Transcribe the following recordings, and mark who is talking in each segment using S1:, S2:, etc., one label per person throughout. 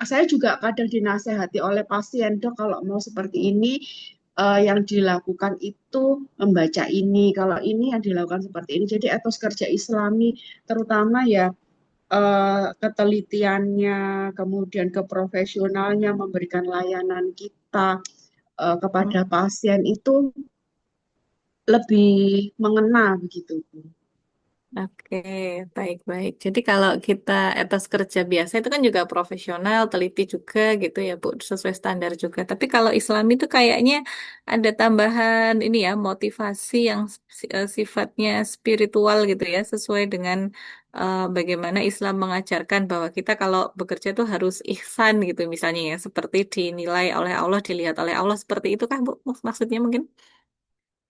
S1: saya juga kadang dinasehati oleh pasien, dok, kalau mau seperti ini yang dilakukan itu membaca ini, kalau ini yang dilakukan seperti ini. Jadi etos kerja Islami, terutama ya ketelitiannya, kemudian keprofesionalnya memberikan layanan kita kepada pasien itu lebih mengena begitu.
S2: Oke, baik-baik. Jadi kalau kita etos kerja biasa itu kan juga profesional, teliti juga gitu ya, Bu, sesuai standar juga. Tapi kalau Islam itu kayaknya ada tambahan ini ya, motivasi yang sifatnya spiritual gitu ya, sesuai dengan bagaimana Islam mengajarkan bahwa kita kalau bekerja tuh harus ihsan gitu misalnya ya, seperti dinilai oleh Allah, dilihat oleh Allah seperti itu kah, Bu? Maksudnya mungkin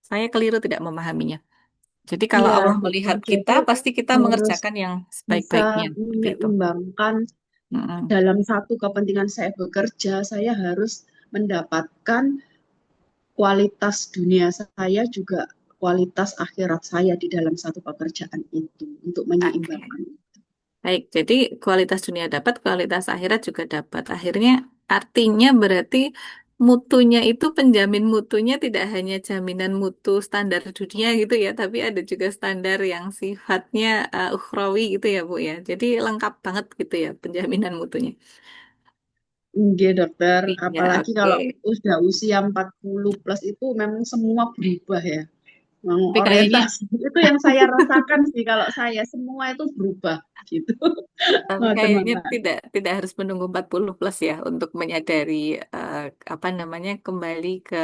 S2: saya keliru tidak memahaminya. Jadi kalau
S1: Iya,
S2: Allah
S1: dokter.
S2: melihat kita,
S1: Jadi
S2: pasti kita
S1: harus
S2: mengerjakan yang
S1: bisa
S2: sebaik-baiknya. Seperti itu.
S1: menyeimbangkan
S2: Mm-mm.
S1: dalam satu kepentingan saya bekerja, saya harus mendapatkan kualitas dunia saya juga kualitas akhirat saya di dalam satu pekerjaan itu untuk
S2: Oke.
S1: menyeimbangkan.
S2: Baik, jadi kualitas dunia dapat, kualitas akhirat juga dapat. Akhirnya artinya berarti mutunya itu penjamin mutunya tidak hanya jaminan mutu standar dunia gitu ya, tapi ada juga standar yang sifatnya ukhrawi gitu ya, Bu ya. Jadi lengkap banget gitu ya penjaminan mutunya.
S1: Iya, dokter,
S2: Iya,
S1: apalagi
S2: oke.
S1: kalau udah usia 40 plus itu memang semua berubah ya. Memang
S2: Tapi kayaknya
S1: orientasi itu yang saya rasakan sih kalau saya semua itu berubah gitu.
S2: Tapi
S1: Oh,
S2: kayaknya
S1: teman-teman.
S2: tidak tidak harus menunggu 40 plus ya untuk menyadari eh, apa namanya kembali ke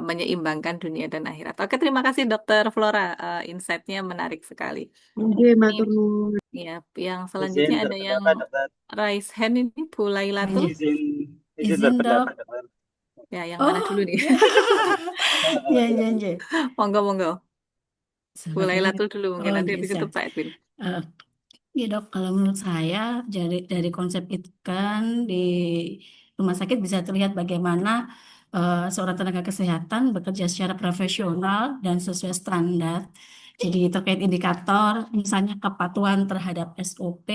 S2: menyeimbangkan dunia dan akhirat. Oke, terima kasih Dokter Flora. Insight-nya menarik sekali.
S1: Oke,
S2: Ini
S1: matur nuwun.
S2: ya, yang
S3: Izin
S2: selanjutnya ada yang
S3: berpendapat, dokter.
S2: raise hand ini Bu Lailatul.
S4: Lanjut.
S3: Izin izin
S4: Izin dok.
S3: berpendapat, dokter.
S2: Ya, yang mana dulu
S4: Oh,
S2: nih?
S4: ya. Ya, ya,
S3: Silakan.
S4: ya.
S2: Monggo, monggo. Bu
S4: Selamat ini.
S2: Lailatul dulu mungkin
S4: Oh,
S2: nanti habis
S4: biasa.
S2: itu Pak Edwin.
S4: Ya dok, kalau menurut saya dari konsep itu kan di rumah sakit bisa terlihat bagaimana seorang tenaga kesehatan bekerja secara profesional dan sesuai standar. Jadi terkait indikator, misalnya kepatuhan terhadap SOP,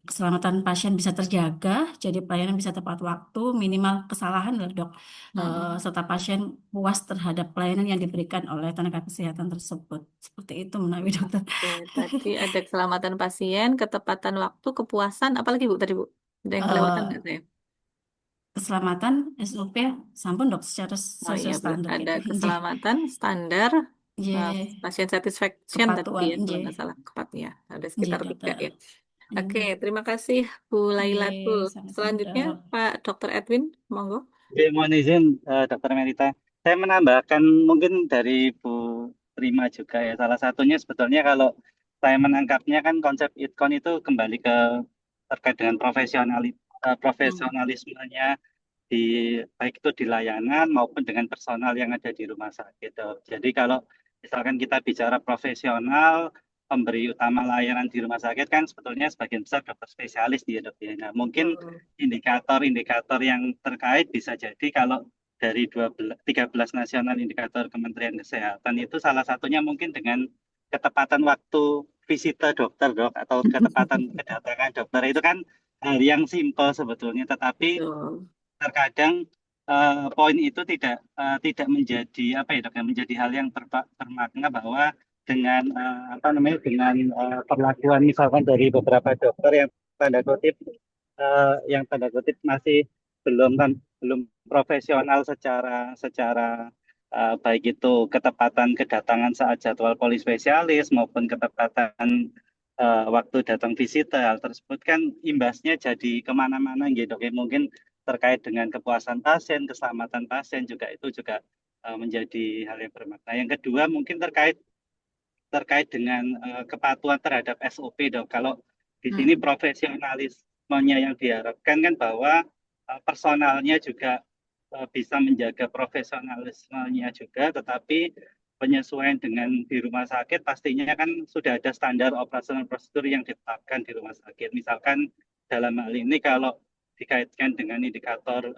S4: keselamatan pasien bisa terjaga, jadi pelayanan bisa tepat waktu, minimal kesalahan loh dok,
S2: Mm-mm.
S4: serta pasien puas terhadap pelayanan yang diberikan oleh tenaga kesehatan tersebut. Seperti itu menawi dokter.
S2: Oke, tadi ada keselamatan pasien, ketepatan waktu, kepuasan, apalagi Bu tadi Bu? Ada yang kelewatan nggak
S4: Eh,
S2: saya?
S4: Keselamatan SOP sampun dok secara
S2: Oh iya
S4: sesuai
S2: Bu,
S4: standar
S2: ada
S4: gitu. J,
S2: keselamatan standar eh,
S4: J,
S2: pasien satisfaction tadi
S4: kepatuhan
S2: ya
S4: J,
S2: kalau nggak salah tepat ya. Ada
S4: J
S2: sekitar tiga
S4: dokter.
S2: ya. Oke, terima kasih Bu
S4: J,
S2: Lailatul.
S4: sama-sama
S2: Selanjutnya
S4: dok.
S2: Pak Dr. Edwin, monggo.
S3: Oke, mohon izin, dokter Merita. Saya menambahkan mungkin dari Bu Prima juga ya. Salah satunya sebetulnya kalau saya menangkapnya kan konsep itkon itu kembali ke terkait dengan
S2: Hmm.
S3: profesionalismenya di baik itu di layanan maupun dengan personal yang ada di rumah sakit, dok. Jadi kalau misalkan kita bicara profesional, pemberi utama layanan di rumah sakit kan sebetulnya sebagian besar dokter spesialis di dok ya. Nah, mungkin
S2: Betul.
S3: indikator-indikator yang terkait bisa jadi kalau dari 13 nasional indikator Kementerian Kesehatan itu salah satunya mungkin dengan ketepatan waktu visita dokter, dok, atau ketepatan kedatangan dokter itu kan hal yang simpel sebetulnya, tetapi
S2: Betul.
S3: terkadang poin itu tidak menjadi apa ya dok ya, menjadi hal yang bermakna bahwa dengan apa namanya dengan perlakuan misalkan dari beberapa dokter tanda kutip yang tanda kutip masih belum profesional secara secara baik itu ketepatan kedatangan saat jadwal polispesialis maupun ketepatan waktu datang visitor, hal tersebut kan imbasnya jadi kemana-mana gitu. Oke, mungkin terkait dengan kepuasan pasien, keselamatan pasien juga itu juga menjadi hal yang bermakna. Yang kedua mungkin terkait terkait dengan kepatuhan terhadap SOP, dok. Kalau di sini
S2: Hmm.
S3: profesionalismenya yang diharapkan kan bahwa personalnya juga bisa menjaga profesionalismenya juga, tetapi penyesuaian dengan di rumah sakit pastinya kan sudah ada standar operasional prosedur yang ditetapkan di rumah sakit. Misalkan dalam hal ini kalau dikaitkan dengan indikator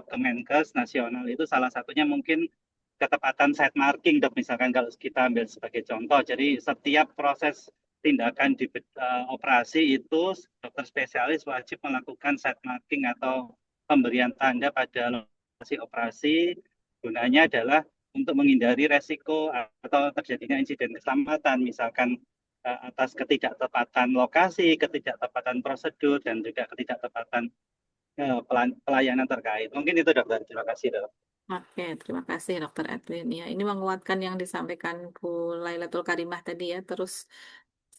S3: Kemenkes nasional itu salah satunya mungkin ketepatan site marking, dok, misalkan kalau kita ambil sebagai contoh. Jadi setiap proses tindakan di operasi itu dokter spesialis wajib melakukan site marking atau pemberian tanda pada lokasi operasi. Gunanya adalah untuk menghindari resiko atau terjadinya insiden keselamatan, misalkan atas ketidaktepatan lokasi, ketidaktepatan prosedur, dan juga ketidaktepatan pelayanan terkait. Mungkin itu dokter. Terima kasih dok.
S2: Oke, terima kasih Dokter Edwin. Ya, ini menguatkan yang disampaikan Bu Lailatul Karimah tadi ya. Terus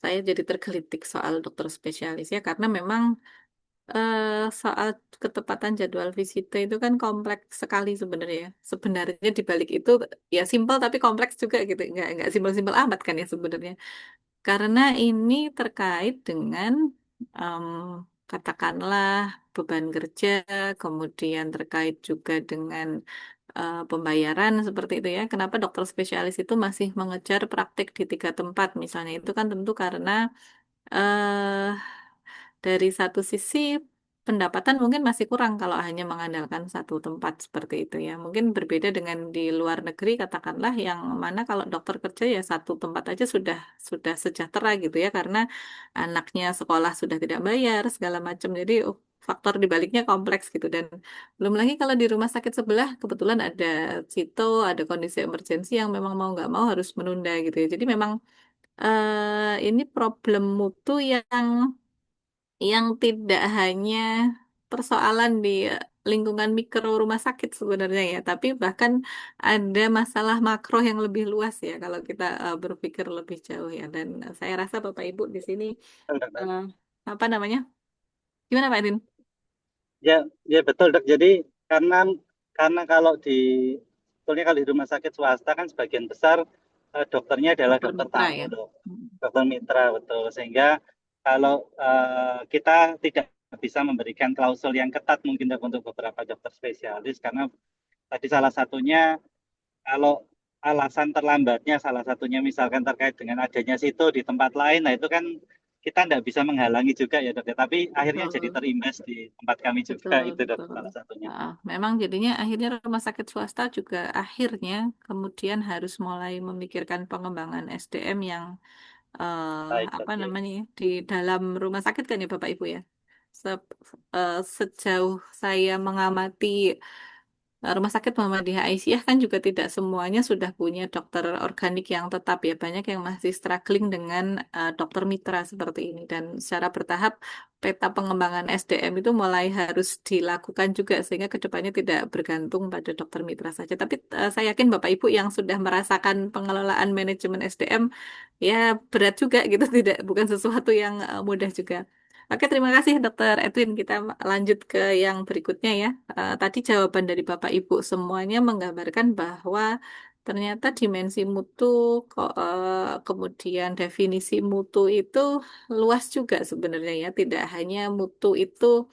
S2: saya jadi tergelitik soal dokter spesialis ya, karena memang soal ketepatan jadwal visita itu kan kompleks sekali sebenarnya. Sebenarnya di balik itu ya simpel tapi kompleks juga gitu. Nggak simpel-simpel amat kan ya sebenarnya. Karena ini terkait dengan em, katakanlah beban kerja, kemudian terkait juga dengan pembayaran seperti itu ya. Kenapa dokter spesialis itu masih mengejar praktik di 3 tempat misalnya itu kan tentu karena eh dari satu sisi pendapatan mungkin masih kurang kalau hanya mengandalkan 1 tempat seperti itu ya. Mungkin berbeda dengan di luar negeri katakanlah yang mana kalau dokter kerja ya 1 tempat aja sudah sejahtera gitu ya karena anaknya sekolah sudah tidak bayar segala macam. Jadi faktor dibaliknya kompleks gitu dan belum lagi kalau di rumah sakit sebelah kebetulan ada cito, ada kondisi emergensi yang memang mau nggak mau harus menunda gitu ya. Jadi memang ini problem mutu yang tidak hanya persoalan di lingkungan mikro rumah sakit sebenarnya ya, tapi bahkan ada masalah makro yang lebih luas ya kalau kita berpikir lebih jauh ya. Dan saya rasa Bapak Ibu di sini eh, apa namanya? Gimana Pak Edin?
S3: Ya, ya betul dok. Jadi karena kalau sebetulnya kalau di rumah sakit swasta kan sebagian besar dokternya adalah
S2: Dokter
S3: dokter
S2: mitra
S3: tamu
S2: ya.
S3: dok,
S2: Hmm.
S3: dokter mitra betul. Sehingga kalau kita tidak bisa memberikan klausul yang ketat mungkin dok untuk beberapa dokter spesialis karena tadi salah satunya kalau alasan terlambatnya salah satunya misalkan terkait dengan adanya situ di tempat lain, nah itu kan kita tidak bisa menghalangi juga ya dok ya. Tapi akhirnya jadi
S2: Betul.
S3: terimbas di tempat kami juga
S2: Betul,
S3: itu dok
S2: betul.
S3: salah satunya.
S2: Memang jadinya akhirnya rumah sakit swasta juga akhirnya kemudian harus mulai memikirkan pengembangan SDM yang
S3: Baik
S2: apa
S3: dok ya.
S2: namanya ya, di dalam rumah sakit kan ya Bapak Ibu ya. Sejauh saya mengamati Rumah sakit Muhammadiyah Aisyah kan juga tidak semuanya sudah punya dokter organik yang tetap ya. Banyak yang masih struggling dengan dokter mitra seperti ini. Dan secara bertahap peta pengembangan SDM itu mulai harus dilakukan juga sehingga kedepannya tidak bergantung pada dokter mitra saja. Tapi saya yakin Bapak Ibu yang sudah merasakan pengelolaan manajemen SDM ya berat juga gitu, tidak bukan sesuatu yang mudah juga. Oke, terima kasih Dokter Edwin. Kita lanjut ke yang berikutnya ya. Tadi jawaban dari Bapak Ibu semuanya menggambarkan bahwa ternyata dimensi mutu, kemudian definisi mutu itu luas juga sebenarnya ya. Tidak hanya mutu itu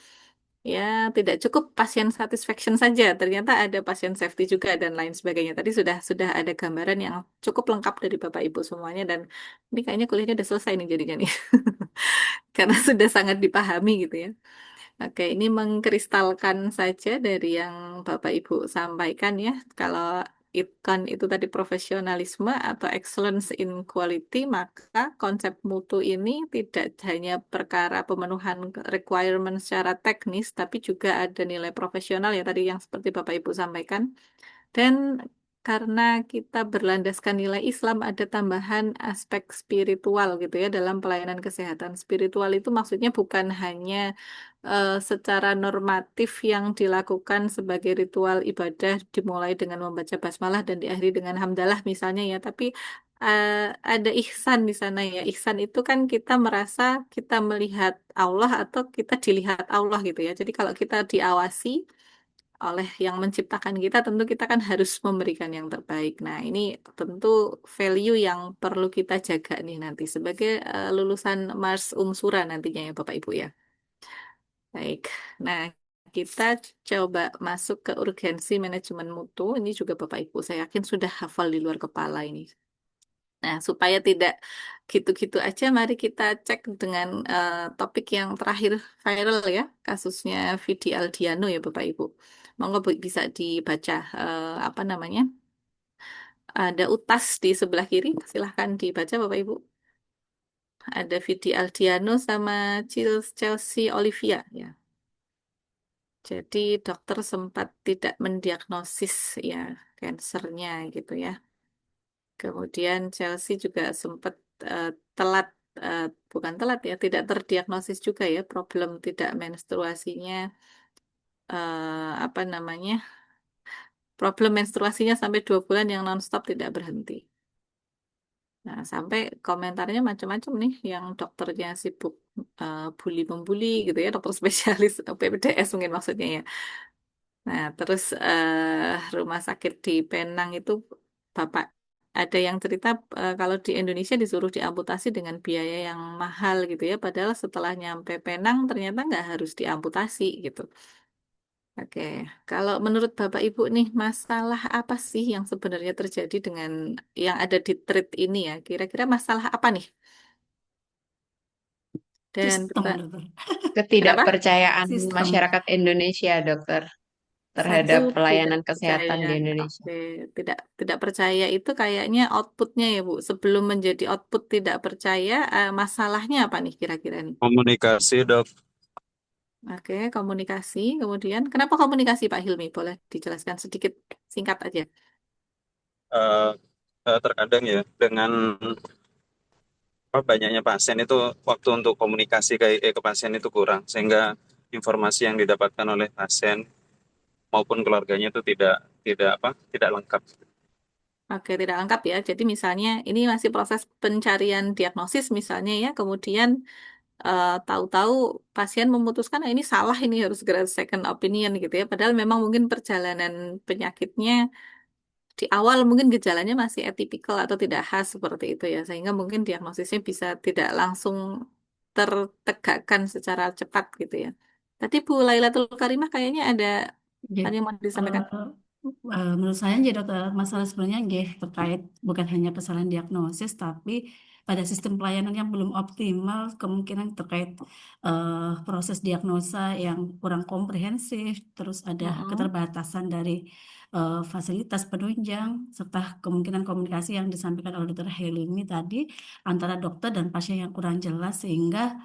S2: ya tidak cukup pasien satisfaction saja. Ternyata ada pasien safety juga dan lain sebagainya. Tadi sudah ada gambaran yang cukup lengkap dari Bapak Ibu semuanya dan ini kayaknya kuliahnya udah selesai nih jadinya nih. Karena sudah sangat dipahami gitu ya. Oke, ini mengkristalkan saja dari yang Bapak Ibu sampaikan ya. Kalau kan itu tadi profesionalisme atau excellence in quality, maka konsep mutu ini tidak hanya perkara pemenuhan requirement secara teknis, tapi juga ada nilai profesional ya tadi yang seperti Bapak Ibu sampaikan. Dan karena kita berlandaskan nilai Islam, ada tambahan aspek spiritual gitu ya dalam pelayanan kesehatan. Spiritual itu maksudnya bukan hanya secara normatif yang dilakukan sebagai ritual ibadah dimulai dengan membaca basmalah dan diakhiri dengan hamdalah misalnya ya, tapi ada ihsan di sana ya. Ihsan itu kan kita merasa kita melihat Allah atau kita dilihat Allah gitu ya. Jadi kalau kita diawasi oleh yang menciptakan kita, tentu kita kan harus memberikan yang terbaik. Nah, ini tentu value yang perlu kita jaga nih nanti sebagai lulusan Mars Unsura nantinya ya Bapak Ibu ya. Baik. Nah, kita coba masuk ke urgensi manajemen mutu. Ini juga Bapak Ibu, saya yakin sudah hafal di luar kepala ini. Nah, supaya tidak gitu-gitu aja, mari kita cek dengan topik yang terakhir viral ya, kasusnya Vidi Aldiano ya Bapak Ibu. Monggo bisa dibaca apa namanya? Ada utas di sebelah kiri, silahkan dibaca Bapak Ibu. Ada Vidi Aldiano sama Chelsea Olivia ya. Jadi dokter sempat tidak mendiagnosis ya kansernya gitu ya. Kemudian Chelsea juga sempat eh, telat, eh, bukan telat ya, tidak terdiagnosis juga ya problem tidak menstruasinya, apa namanya, problem menstruasinya sampai 2 bulan yang nonstop tidak berhenti. Nah, sampai komentarnya macam-macam nih, yang dokternya sibuk bully membuli gitu ya, dokter spesialis PPDS mungkin maksudnya ya. Nah, terus rumah sakit di Penang itu Bapak ada yang cerita kalau di Indonesia disuruh diamputasi dengan biaya yang mahal gitu ya, padahal setelah nyampe Penang ternyata nggak harus diamputasi gitu. Oke, kalau menurut Bapak Ibu nih, masalah apa sih yang sebenarnya terjadi dengan yang ada di TRIT ini ya? Kira-kira masalah apa nih? Dan
S4: Sistem,
S2: Bapak,
S4: dokter.
S2: kenapa?
S1: Ketidakpercayaan
S4: Sistem.
S1: masyarakat Indonesia, dokter,
S2: Satu,
S1: terhadap
S2: tidak
S1: pelayanan kesehatan
S2: percaya.
S1: di Indonesia.
S2: Oke, tidak percaya itu kayaknya outputnya ya Bu. Sebelum menjadi output tidak percaya, masalahnya apa nih kira-kira nih?
S5: Komunikasi, Dok.
S2: Oke, komunikasi. Kemudian, kenapa komunikasi Pak Hilmi? Boleh dijelaskan sedikit singkat aja.
S5: Eh, Terkadang ya dengan banyaknya pasien itu waktu untuk komunikasi ke pasien itu kurang, sehingga informasi yang didapatkan oleh pasien maupun keluarganya itu tidak lengkap.
S2: Oke, tidak lengkap ya. Jadi misalnya ini masih proses pencarian diagnosis misalnya ya, kemudian tahu-tahu pasien memutuskan "Ah, ini salah, ini harus segera second opinion gitu ya. Padahal memang mungkin perjalanan penyakitnya di awal mungkin gejalanya masih atipikal atau tidak khas seperti itu ya, sehingga mungkin diagnosisnya bisa tidak langsung tertegakkan secara cepat gitu ya. Tadi Bu Lailatul Karimah kayaknya ada
S4: Jadi,
S2: yang mau disampaikan.
S4: menurut saya jadi dokter masalah sebenarnya nggih terkait bukan hanya kesalahan diagnosis tapi pada sistem pelayanan yang belum optimal kemungkinan terkait proses diagnosa yang kurang komprehensif terus ada
S2: Mm-mm.
S4: keterbatasan dari fasilitas penunjang serta kemungkinan komunikasi yang disampaikan oleh dokter Helimi tadi antara dokter dan pasien yang kurang jelas sehingga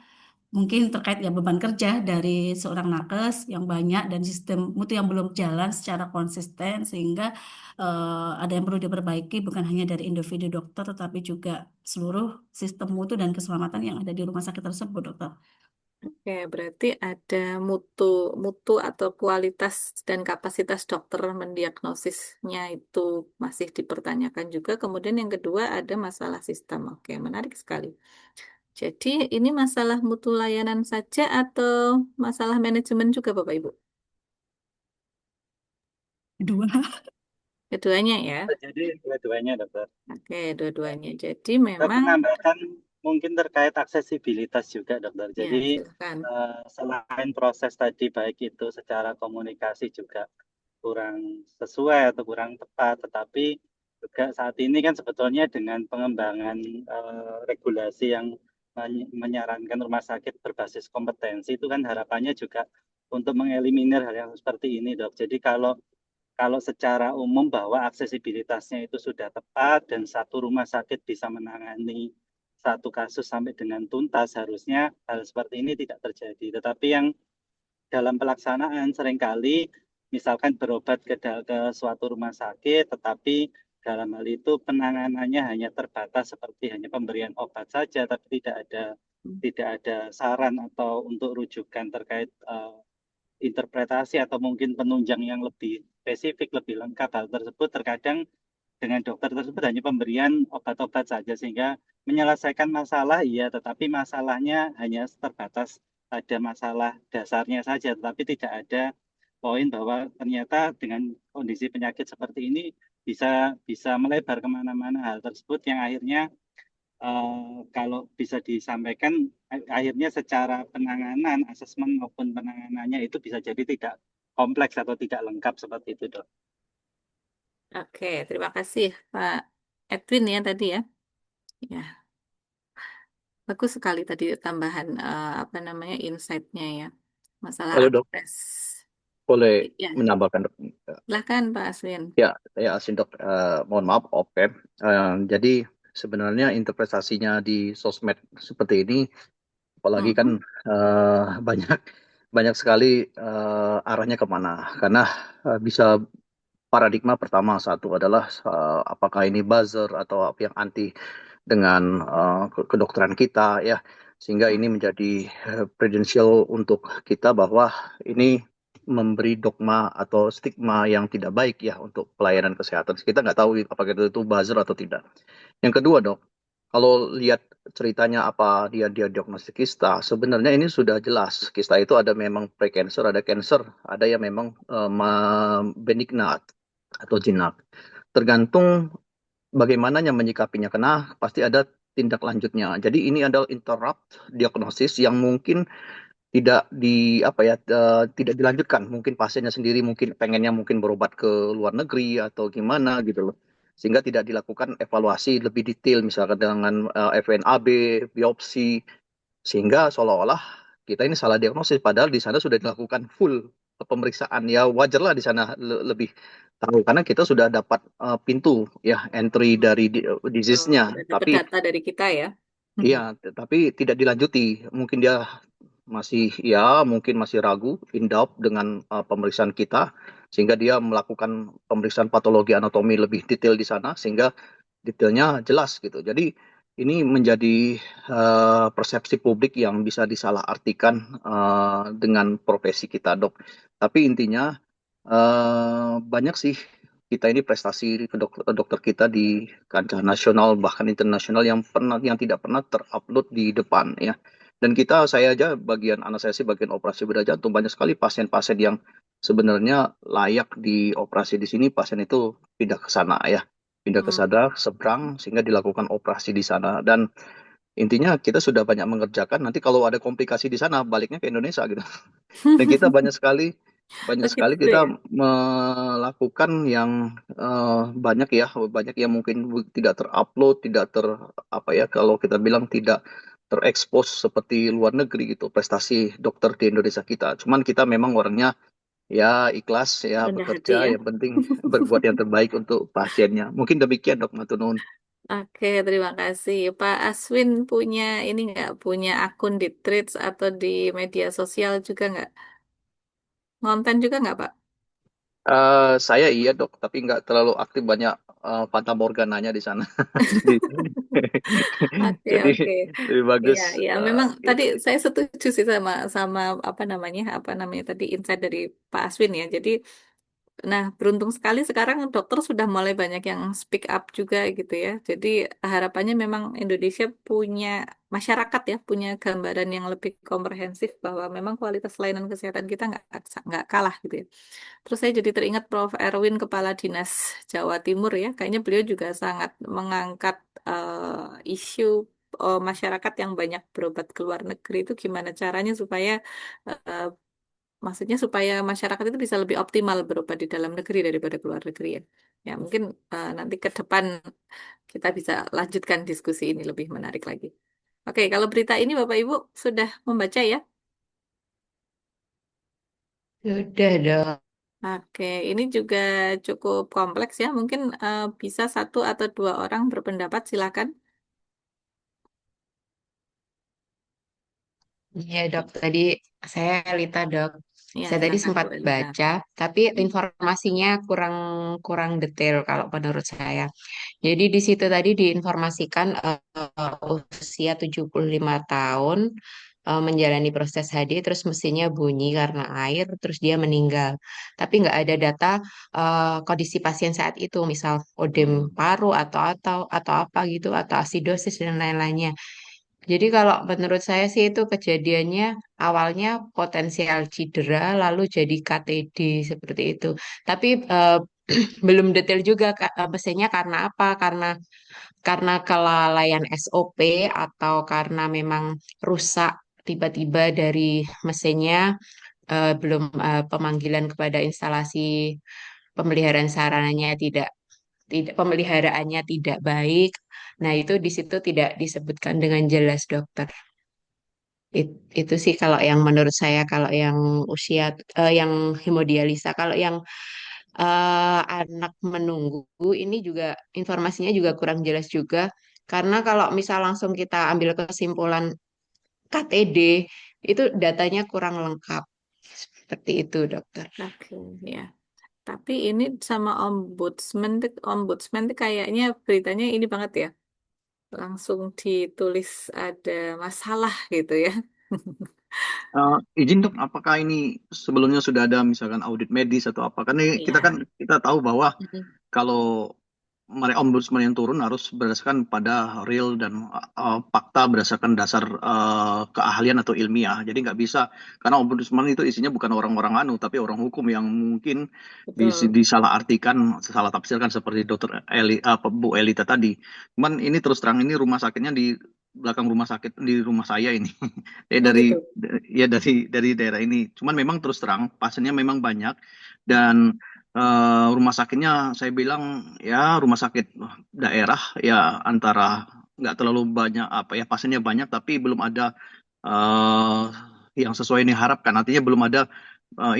S4: mungkin terkait ya beban kerja dari seorang nakes yang banyak dan sistem mutu yang belum jalan secara konsisten sehingga ada yang perlu diperbaiki bukan hanya dari individu dokter tetapi juga seluruh sistem mutu dan keselamatan yang ada di rumah sakit tersebut, dokter.
S2: Oke, berarti ada mutu mutu atau kualitas dan kapasitas dokter mendiagnosisnya itu masih dipertanyakan juga. Kemudian yang kedua ada masalah sistem. Oke, menarik sekali. Jadi ini masalah mutu layanan saja atau masalah manajemen juga Bapak Ibu?
S4: Dua.
S2: Keduanya ya.
S3: Jadi dua-duanya, dokter.
S2: Oke, dua-duanya. Jadi
S3: Saya
S2: memang
S3: menambahkan mungkin terkait aksesibilitas juga, dokter.
S2: ya
S3: Jadi
S2: silakan.
S3: selain proses tadi baik itu secara komunikasi juga kurang sesuai atau kurang tepat, tetapi juga saat ini kan sebetulnya dengan pengembangan regulasi yang menyarankan rumah sakit berbasis kompetensi itu kan harapannya juga untuk mengeliminir hal yang seperti ini, dok. Jadi kalau secara umum bahwa aksesibilitasnya itu sudah tepat dan satu rumah sakit bisa menangani satu kasus sampai dengan tuntas, harusnya hal seperti ini tidak terjadi. Tetapi yang dalam pelaksanaan seringkali misalkan berobat ke suatu rumah sakit, tetapi dalam hal itu penanganannya hanya terbatas seperti hanya pemberian obat saja, tapi tidak ada saran atau untuk rujukan terkait interpretasi atau mungkin penunjang yang lebih spesifik, lebih lengkap. Hal tersebut terkadang dengan dokter tersebut hanya pemberian obat-obat saja sehingga menyelesaikan masalah iya, tetapi masalahnya hanya terbatas pada masalah dasarnya saja, tetapi tidak ada poin bahwa ternyata dengan kondisi penyakit seperti ini bisa bisa melebar kemana-mana. Hal tersebut yang akhirnya kalau bisa disampaikan akhirnya secara penanganan, asesmen maupun penanganannya itu bisa jadi tidak kompleks atau tidak lengkap seperti itu, dok.
S2: Oke, terima kasih Pak Edwin ya tadi ya. Ya, bagus sekali tadi tambahan apa namanya insight-nya ya. Masalah
S6: Halo dok,
S2: akses.
S6: boleh
S2: Ya,
S6: menambahkan dok?
S2: silahkan Pak Aswin.
S6: Ya, saya Asin dok. Mohon maaf, oke. Jadi sebenarnya interpretasinya di sosmed seperti ini, apalagi kan banyak banyak sekali arahnya kemana. Karena bisa paradigma pertama satu adalah apakah ini buzzer atau yang anti dengan kedokteran kita ya, sehingga ini menjadi prudential untuk kita bahwa ini memberi dogma atau stigma yang tidak baik ya untuk pelayanan kesehatan. Kita nggak tahu apakah itu buzzer atau tidak. Yang kedua dok, kalau lihat ceritanya apa dia diagnostik kista, sebenarnya ini sudah jelas. Kista itu ada memang precancer, ada cancer, ada yang memang benigna atau jinak. Tergantung bagaimana yang menyikapinya, karena pasti ada tindak lanjutnya. Jadi ini adalah interrupt diagnosis yang mungkin tidak tidak dilanjutkan. Mungkin pasiennya sendiri mungkin pengennya mungkin berobat ke luar negeri atau gimana gitu loh. Sehingga tidak dilakukan evaluasi lebih detail misalkan dengan FNAB, biopsi, sehingga seolah-olah kita ini salah diagnosis padahal di sana sudah dilakukan full pemeriksaan. Ya wajarlah di sana lebih tahu karena kita sudah dapat pintu ya entry dari disease-nya.
S2: Udah dapat
S6: Tapi
S2: data dari kita ya.
S6: iya, tapi tidak dilanjuti. Mungkin dia mungkin masih ragu, in doubt dengan pemeriksaan kita, sehingga dia melakukan pemeriksaan patologi anatomi lebih detail di sana, sehingga detailnya jelas gitu. Jadi ini menjadi persepsi publik yang bisa disalahartikan dengan profesi kita, dok. Tapi intinya banyak sih kita ini prestasi dokter kita di kancah nasional bahkan internasional yang tidak pernah terupload di depan ya. Dan saya aja anak saya sih bagian operasi bedah jantung, banyak sekali pasien-pasien yang sebenarnya layak dioperasi di sini, pasien itu pindah ke sana ya, pindah ke sana seberang sehingga dilakukan operasi di sana. Dan intinya kita sudah banyak mengerjakan, nanti kalau ada komplikasi di sana baliknya ke Indonesia gitu. Dan kita banyak sekali
S2: Begitu
S6: kita
S2: ya.
S6: melakukan yang banyak yang mungkin tidak terupload, tidak kalau kita bilang tidak terekspos seperti luar negeri gitu prestasi dokter di Indonesia kita. Cuman kita memang orangnya ya ikhlas ya
S2: Rendah hati
S6: bekerja,
S2: ya.
S6: yang penting berbuat yang terbaik untuk pasiennya. Mungkin demikian dok, matur nuwun.
S2: Oke, terima kasih. Pak Aswin punya ini nggak punya akun di Threads atau di media sosial juga nggak? Ngonten juga nggak, Pak?
S6: Saya iya dok, tapi nggak terlalu aktif, banyak fata morgananya di sana. Di-
S2: Oke,
S6: Jadi
S2: oke.
S6: lebih bagus
S2: Iya, iya. Memang tadi
S6: gitu.
S2: saya setuju sih sama sama apa namanya tadi insight dari Pak Aswin ya. Jadi, nah beruntung sekali sekarang dokter sudah mulai banyak yang speak up juga gitu ya. Jadi harapannya memang Indonesia punya masyarakat ya punya gambaran yang lebih komprehensif bahwa memang kualitas layanan kesehatan kita nggak kalah gitu ya. Terus saya jadi teringat Prof. Erwin, Kepala Dinas Jawa Timur ya. Kayaknya beliau juga sangat mengangkat isu masyarakat yang banyak berobat ke luar negeri itu gimana caranya supaya eh, maksudnya supaya masyarakat itu bisa lebih optimal berobat di dalam negeri daripada ke luar negeri ya. Ya mungkin nanti ke depan kita bisa lanjutkan diskusi ini lebih menarik lagi. Oke, kalau berita ini Bapak Ibu sudah membaca ya?
S7: Sudah dong.
S2: Oke, ini juga cukup kompleks ya. Mungkin bisa satu atau dua orang berpendapat, silakan.
S7: Iya dok, tadi saya Lita dok.
S2: Ya,
S7: Saya tadi
S2: silakan
S7: sempat
S2: Bu Elita.
S7: baca, tapi informasinya kurang kurang detail kalau menurut saya. Jadi di situ tadi diinformasikan usia 75 tahun menjalani proses HD, terus mesinnya bunyi karena air, terus dia meninggal. Tapi nggak ada data kondisi pasien saat itu, misal odem paru atau apa gitu, atau asidosis dan lain-lainnya. Jadi kalau menurut saya sih itu kejadiannya awalnya potensial cedera lalu jadi KTD seperti itu. Tapi belum detail juga mesinnya karena apa? Karena kelalaian SOP atau karena memang rusak tiba-tiba dari mesinnya, belum pemanggilan kepada instalasi pemeliharaan sarananya tidak pemeliharaannya tidak baik. Nah, itu di situ tidak disebutkan dengan jelas dokter. Itu sih kalau yang menurut saya, kalau yang usia yang hemodialisa. Kalau yang anak menunggu ini juga informasinya juga kurang jelas juga. Karena kalau misal langsung kita ambil kesimpulan KTD, itu datanya kurang lengkap. Seperti itu, dokter.
S2: Oke, ya. Tapi ini sama ombudsman tuh kayaknya beritanya ini banget ya. Langsung ditulis ada masalah gitu ya.
S6: Izin dok, apakah ini sebelumnya sudah ada misalkan audit medis atau apa? Karena kita kan
S2: Iya.
S6: kita tahu bahwa
S2: Mm-mm.
S6: kalau mereka ombudsman yang turun harus berdasarkan pada real dan fakta berdasarkan dasar keahlian atau ilmiah. Jadi nggak bisa karena ombudsman itu isinya bukan orang-orang anu tapi orang hukum yang mungkin
S2: Betul.
S6: disalahartikan, salah tafsirkan seperti Dokter Eli, Bu Elita tadi. Cuman ini terus terang ini rumah sakitnya di belakang rumah sakit di rumah saya ini.
S2: Oh gitu.
S6: Dari daerah ini. Cuman memang terus terang pasiennya memang banyak dan rumah sakitnya saya bilang ya rumah sakit daerah ya antara nggak terlalu banyak apa ya pasiennya banyak tapi belum ada eh, yang sesuai yang diharapkan. Artinya belum ada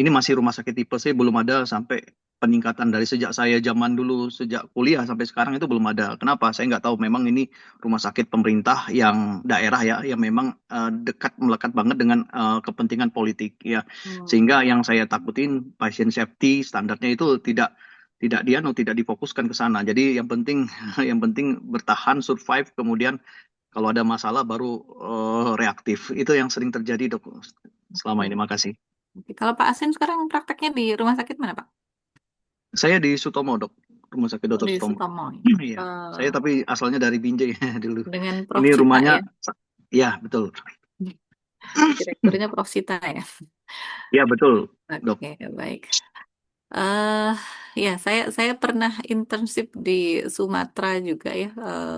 S6: ini masih rumah sakit tipe C belum ada sampai peningkatan dari sejak saya zaman dulu sejak kuliah sampai sekarang itu belum ada. Kenapa? Saya nggak tahu. Memang ini rumah sakit pemerintah yang daerah ya yang memang dekat melekat banget dengan kepentingan politik ya. Sehingga yang saya takutin patient safety standarnya itu tidak difokuskan ke sana. Jadi yang penting yang penting bertahan survive kemudian kalau ada masalah baru reaktif. Itu yang sering terjadi dok selama ini.
S2: Oke.
S6: Makasih.
S2: Oke. Kalau Pak Asin sekarang prakteknya di rumah sakit mana, Pak?
S6: Saya di Sutomo dok, Rumah Sakit
S2: Oh,
S6: Dr.
S2: di
S6: Sutomo.
S2: Sutomo.
S6: Iya,
S2: Eh,
S6: saya tapi asalnya dari Binjai dulu.
S2: dengan Prof.
S6: Ini
S2: Cita
S6: rumahnya,
S2: ya.
S6: ya betul.
S2: Direkturnya Prof. Cita ya.
S6: Ya betul dok.
S2: Oke, baik. eh ya, saya pernah internship di Sumatera juga ya.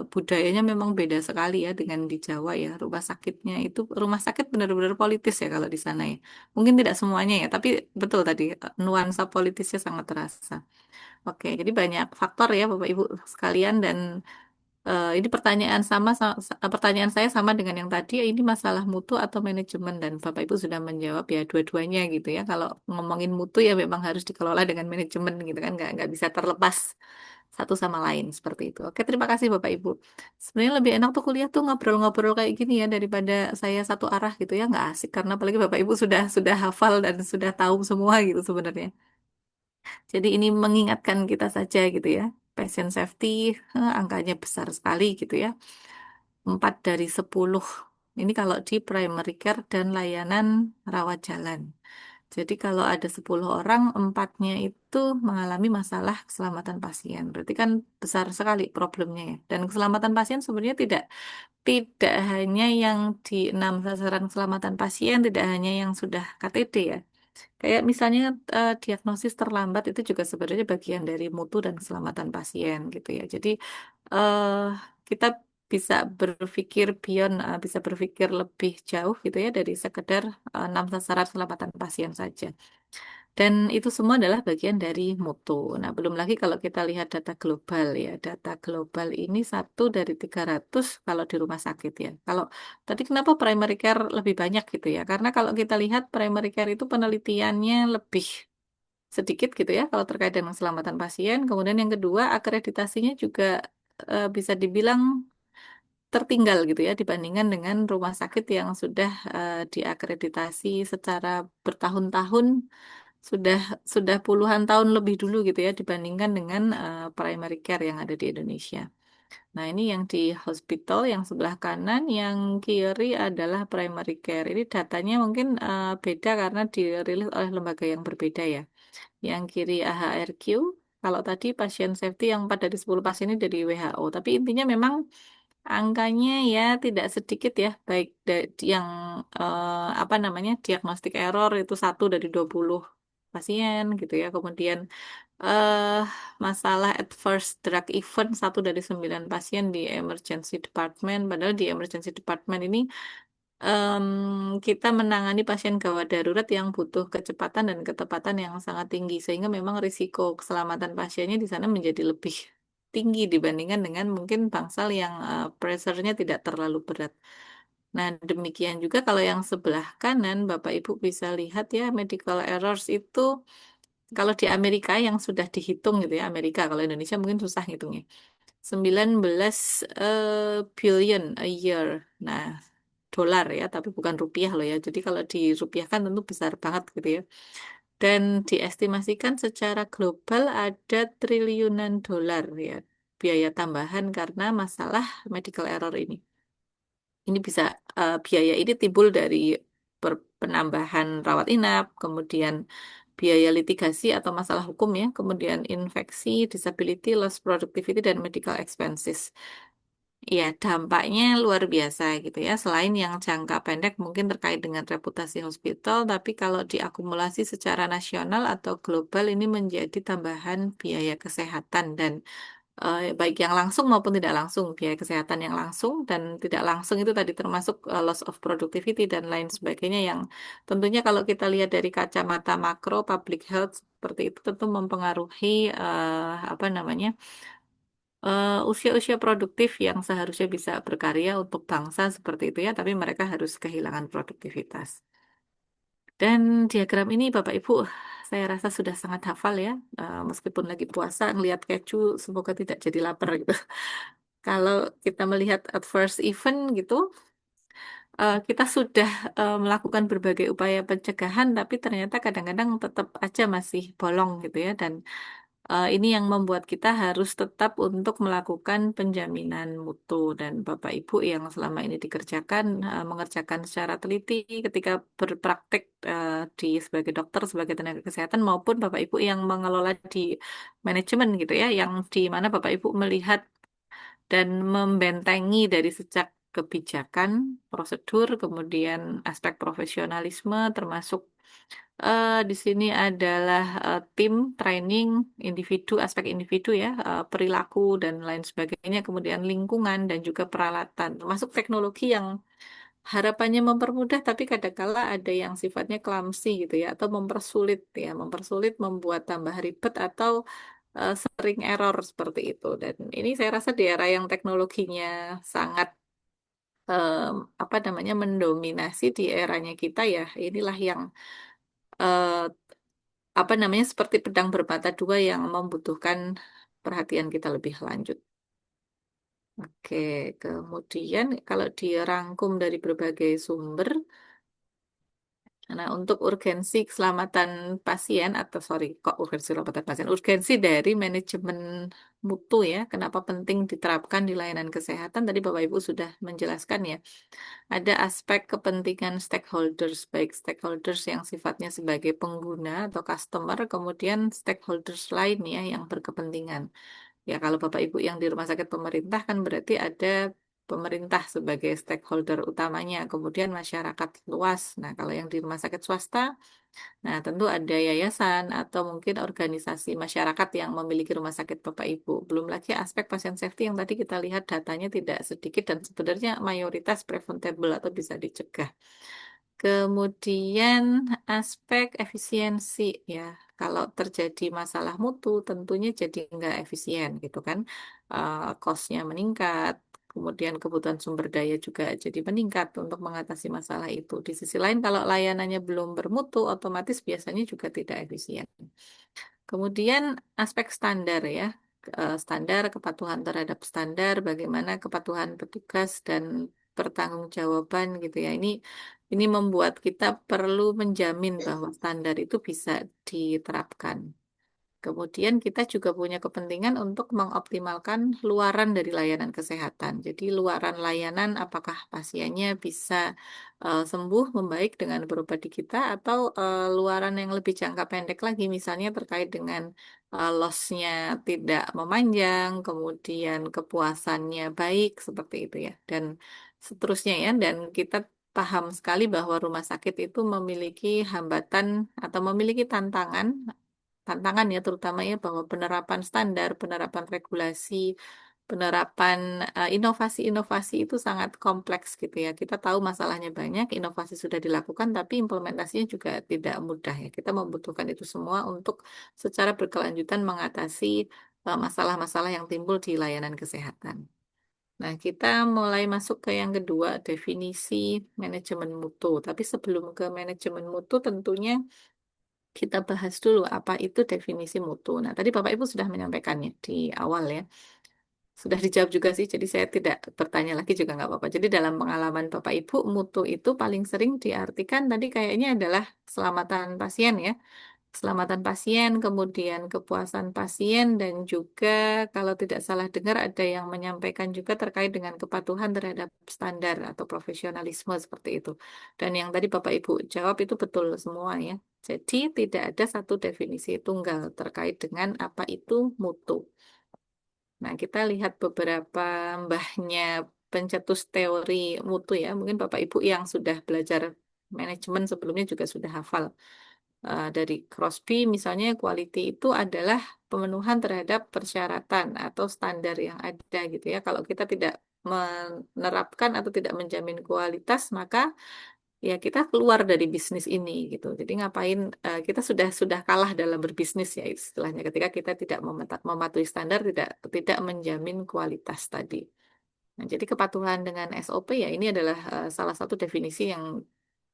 S2: Budayanya memang beda sekali ya dengan di Jawa ya. Rumah sakitnya itu rumah sakit benar-benar politis ya kalau di sana ya. Mungkin tidak semuanya ya, tapi betul tadi nuansa politisnya sangat terasa. Oke, jadi banyak faktor ya Bapak Ibu sekalian dan ini pertanyaan saya sama dengan yang tadi, ini masalah mutu atau manajemen dan Bapak Ibu sudah menjawab ya dua-duanya gitu ya. Kalau ngomongin mutu ya memang harus dikelola dengan manajemen gitu kan, nggak bisa terlepas satu sama lain seperti itu. Oke, terima kasih Bapak Ibu. Sebenarnya lebih enak tuh kuliah tuh ngobrol-ngobrol kayak gini ya daripada saya satu arah gitu ya, nggak asik karena apalagi Bapak Ibu sudah hafal dan sudah tahu semua gitu sebenarnya. Jadi ini mengingatkan kita saja gitu ya. Patient safety angkanya besar sekali gitu ya. 4 dari 10. Ini kalau di primary care dan layanan rawat jalan. Jadi kalau ada 10 orang, empatnya itu mengalami masalah keselamatan pasien. Berarti kan besar sekali problemnya ya. Dan keselamatan pasien sebenarnya tidak hanya yang di 6 sasaran keselamatan pasien, tidak hanya yang sudah KTD ya. Kayak misalnya diagnosis terlambat itu juga sebenarnya bagian dari mutu dan keselamatan pasien gitu ya. Jadi eh kita bisa berpikir beyond, bisa berpikir lebih jauh gitu ya dari sekedar 6 sasaran keselamatan pasien saja. Dan itu semua adalah bagian dari mutu. Nah, belum lagi kalau kita lihat data global ya. Data global ini 1 dari 300 kalau di rumah sakit ya. Kalau tadi kenapa primary care lebih banyak gitu ya? Karena kalau kita lihat primary care itu penelitiannya lebih sedikit gitu ya kalau terkait dengan keselamatan pasien. Kemudian yang kedua, akreditasinya juga bisa dibilang tertinggal gitu ya dibandingkan dengan rumah sakit yang sudah diakreditasi secara bertahun-tahun, sudah sudah puluhan tahun lebih dulu gitu ya dibandingkan dengan primary care yang ada di Indonesia. Nah, ini yang di hospital yang sebelah kanan, yang kiri adalah primary care. Ini datanya mungkin beda karena dirilis oleh lembaga yang berbeda ya. Yang kiri AHRQ, kalau tadi pasien safety yang 4 dari 10 pasien ini dari WHO. Tapi intinya memang angkanya ya tidak sedikit ya, baik yang apa namanya diagnostik error itu 1 dari 20 pasien gitu ya. Kemudian eh masalah adverse drug event 1 dari 9 pasien di emergency department. Padahal di emergency department ini em, kita menangani pasien gawat darurat yang butuh kecepatan dan ketepatan yang sangat tinggi, sehingga memang risiko keselamatan pasiennya di sana menjadi lebih tinggi dibandingkan dengan mungkin bangsal yang pressure-nya tidak terlalu berat. Nah, demikian juga kalau yang sebelah kanan, Bapak Ibu bisa lihat ya, medical errors itu kalau di Amerika yang sudah dihitung gitu ya, Amerika, kalau Indonesia mungkin susah ngitungnya. 19 billion a year. Nah, dolar ya, tapi bukan rupiah loh ya. Jadi kalau dirupiahkan tentu besar banget gitu ya. Dan diestimasikan secara global ada triliunan dolar ya biaya tambahan karena masalah medical error ini. Ini bisa biaya ini timbul dari penambahan rawat inap, kemudian biaya litigasi atau masalah hukum ya, kemudian infeksi, disability, loss productivity, dan medical expenses. Ya, dampaknya luar biasa gitu ya. Selain yang jangka pendek mungkin terkait dengan reputasi hospital, tapi kalau diakumulasi secara nasional atau global ini menjadi tambahan biaya kesehatan dan baik yang langsung maupun tidak langsung, biaya kesehatan yang langsung dan tidak langsung itu tadi termasuk loss of productivity dan lain sebagainya yang tentunya kalau kita lihat dari kacamata makro public health seperti itu tentu mempengaruhi apa namanya usia-usia produktif yang seharusnya bisa berkarya untuk bangsa seperti itu ya, tapi mereka harus kehilangan produktivitas. Dan diagram ini Bapak Ibu, saya rasa sudah sangat hafal ya, meskipun lagi puasa, ngelihat keju, semoga tidak jadi lapar gitu. Kalau kita melihat adverse event gitu, kita sudah melakukan berbagai upaya pencegahan, tapi ternyata kadang-kadang tetap aja masih bolong gitu ya, dan ini yang membuat kita harus tetap untuk melakukan penjaminan mutu dan Bapak Ibu yang selama ini dikerjakan mengerjakan secara teliti ketika berpraktek di sebagai dokter, sebagai tenaga kesehatan maupun Bapak Ibu yang mengelola di manajemen gitu ya, yang di mana Bapak Ibu melihat dan membentengi dari sejak kebijakan, prosedur, kemudian aspek profesionalisme termasuk di sini adalah tim training individu, aspek individu ya, perilaku dan lain sebagainya, kemudian lingkungan dan juga peralatan, termasuk teknologi yang harapannya mempermudah, tapi kadangkala ada yang sifatnya clumsy gitu ya, atau mempersulit ya, mempersulit, membuat tambah ribet atau sering error seperti itu. Dan ini saya rasa di era yang teknologinya sangat em, apa namanya mendominasi di eranya kita ya, inilah yang eh, apa namanya seperti pedang bermata dua yang membutuhkan perhatian kita lebih lanjut. Oke, kemudian kalau dirangkum dari berbagai sumber, nah untuk urgensi keselamatan pasien atau sorry kok urgensi keselamatan pasien, urgensi dari manajemen mutu ya, kenapa penting diterapkan di layanan kesehatan? Tadi Bapak Ibu sudah menjelaskan ya. Ada aspek kepentingan stakeholders, baik stakeholders yang sifatnya sebagai pengguna atau customer, kemudian stakeholders lain ya yang berkepentingan. Ya, kalau Bapak Ibu yang di rumah sakit pemerintah kan berarti ada pemerintah sebagai stakeholder utamanya, kemudian masyarakat luas. Nah, kalau yang di rumah sakit swasta, nah tentu ada yayasan atau mungkin organisasi masyarakat yang memiliki rumah sakit Bapak Ibu. Belum lagi aspek pasien safety yang tadi kita lihat datanya tidak sedikit dan sebenarnya mayoritas preventable atau bisa dicegah. Kemudian aspek efisiensi ya, kalau terjadi masalah mutu tentunya jadi nggak efisien gitu kan. Cost-nya meningkat, kemudian kebutuhan sumber daya juga jadi meningkat untuk mengatasi masalah itu. Di sisi lain kalau layanannya belum bermutu, otomatis biasanya juga tidak efisien. Kemudian aspek standar ya, standar kepatuhan terhadap standar, bagaimana kepatuhan petugas dan pertanggungjawaban gitu ya. Ini membuat kita perlu menjamin bahwa standar itu bisa diterapkan. Kemudian kita juga punya kepentingan untuk mengoptimalkan luaran dari layanan kesehatan. Jadi luaran layanan apakah pasiennya bisa sembuh, membaik dengan berobat di kita atau luaran yang lebih jangka pendek lagi misalnya terkait dengan loss-nya tidak memanjang, kemudian kepuasannya baik seperti itu ya. Dan seterusnya ya. Dan kita paham sekali bahwa rumah sakit itu memiliki hambatan atau memiliki tantangan ya terutama ya bahwa penerapan standar, penerapan regulasi, penerapan inovasi-inovasi itu sangat kompleks gitu ya. Kita tahu masalahnya banyak, inovasi sudah dilakukan, tapi implementasinya juga tidak mudah ya. Kita membutuhkan itu semua untuk secara berkelanjutan mengatasi masalah-masalah yang timbul di layanan kesehatan. Nah, kita mulai masuk ke yang kedua, definisi manajemen mutu. Tapi sebelum ke manajemen mutu, tentunya kita bahas dulu apa itu definisi mutu. Nah, tadi Bapak Ibu sudah menyampaikannya di awal ya. sudah dijawab juga sih, jadi saya tidak bertanya lagi juga nggak apa-apa. Jadi dalam pengalaman Bapak Ibu, mutu itu paling sering diartikan tadi kayaknya adalah keselamatan pasien ya. Keselamatan pasien, kemudian kepuasan pasien, dan juga kalau tidak salah dengar ada yang menyampaikan juga terkait dengan kepatuhan terhadap standar atau profesionalisme seperti itu. Dan yang tadi Bapak Ibu jawab itu betul semua ya. Jadi tidak ada satu definisi tunggal terkait dengan apa itu mutu. Nah, kita lihat beberapa mbahnya pencetus teori mutu ya. Mungkin Bapak Ibu yang sudah belajar manajemen sebelumnya juga sudah hafal. Dari Crosby misalnya quality itu adalah pemenuhan terhadap persyaratan atau standar yang ada gitu ya. Kalau kita tidak menerapkan atau tidak menjamin kualitas, maka ya kita keluar dari bisnis ini gitu. Jadi ngapain kita sudah kalah dalam berbisnis ya istilahnya ketika kita tidak mematuhi standar, tidak menjamin kualitas tadi. Nah, jadi kepatuhan dengan SOP ya ini adalah salah satu definisi yang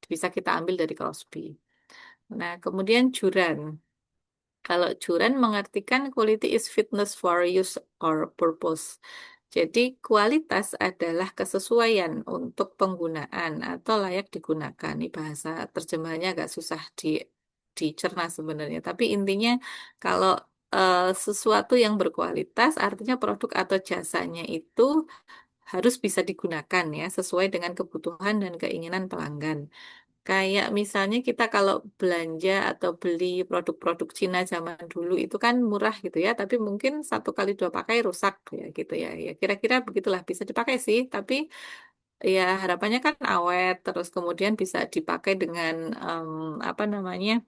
S2: bisa kita ambil dari Crosby. Nah, kemudian Juran. Kalau Juran mengartikan quality is fitness for use or purpose. Jadi kualitas adalah kesesuaian untuk penggunaan atau layak digunakan. Ini bahasa terjemahannya agak susah dicerna sebenarnya. Tapi intinya kalau sesuatu yang berkualitas artinya produk atau jasanya itu harus bisa digunakan ya sesuai dengan kebutuhan dan keinginan pelanggan. Kayak misalnya kita kalau belanja atau beli produk-produk Cina zaman dulu itu kan murah gitu ya, tapi mungkin satu kali dua pakai rusak ya gitu ya. Ya kira-kira begitulah bisa dipakai sih, tapi ya harapannya kan awet, terus kemudian bisa dipakai dengan apa namanya?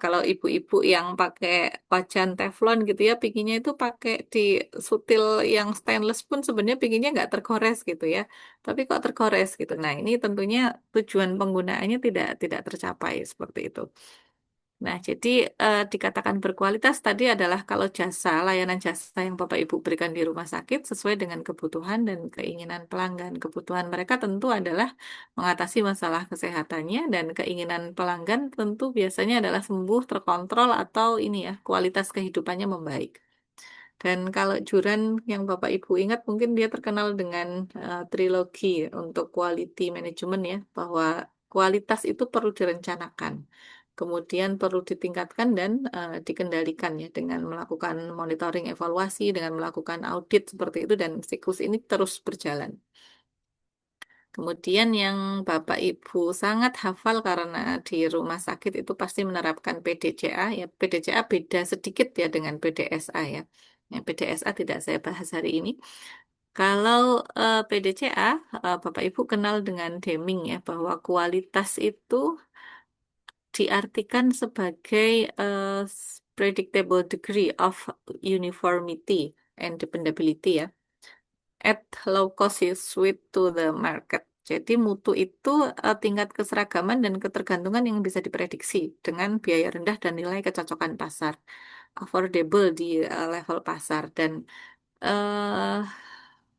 S2: Kalau ibu-ibu yang pakai wajan teflon gitu ya, pinginnya itu pakai di sutil yang stainless pun sebenarnya pinginnya nggak tergores gitu ya. Tapi kok tergores gitu. Nah, ini tentunya tujuan penggunaannya tidak tercapai seperti itu. Nah, jadi dikatakan berkualitas tadi adalah kalau jasa, layanan jasa yang Bapak Ibu berikan di rumah sakit sesuai dengan kebutuhan dan keinginan pelanggan. Kebutuhan mereka tentu adalah mengatasi masalah kesehatannya dan keinginan pelanggan tentu biasanya adalah sembuh, terkontrol atau ini ya, kualitas kehidupannya membaik. Dan kalau Juran yang Bapak Ibu ingat mungkin dia terkenal dengan trilogi untuk quality management ya, bahwa kualitas itu perlu direncanakan, kemudian perlu ditingkatkan dan dikendalikan ya dengan melakukan monitoring evaluasi, dengan melakukan audit seperti itu dan siklus ini terus berjalan. Kemudian yang Bapak Ibu sangat hafal karena di rumah sakit itu pasti menerapkan PDCA ya. PDCA beda sedikit ya dengan PDSA ya. Yang PDSA tidak saya bahas hari ini. Kalau PDCA, Bapak Ibu kenal dengan Deming ya, bahwa kualitas itu diartikan sebagai predictable degree of uniformity and dependability ya at low cost is sweet to the market. Jadi mutu itu tingkat keseragaman dan ketergantungan yang bisa diprediksi dengan biaya rendah dan nilai kecocokan pasar. Affordable di level pasar dan eh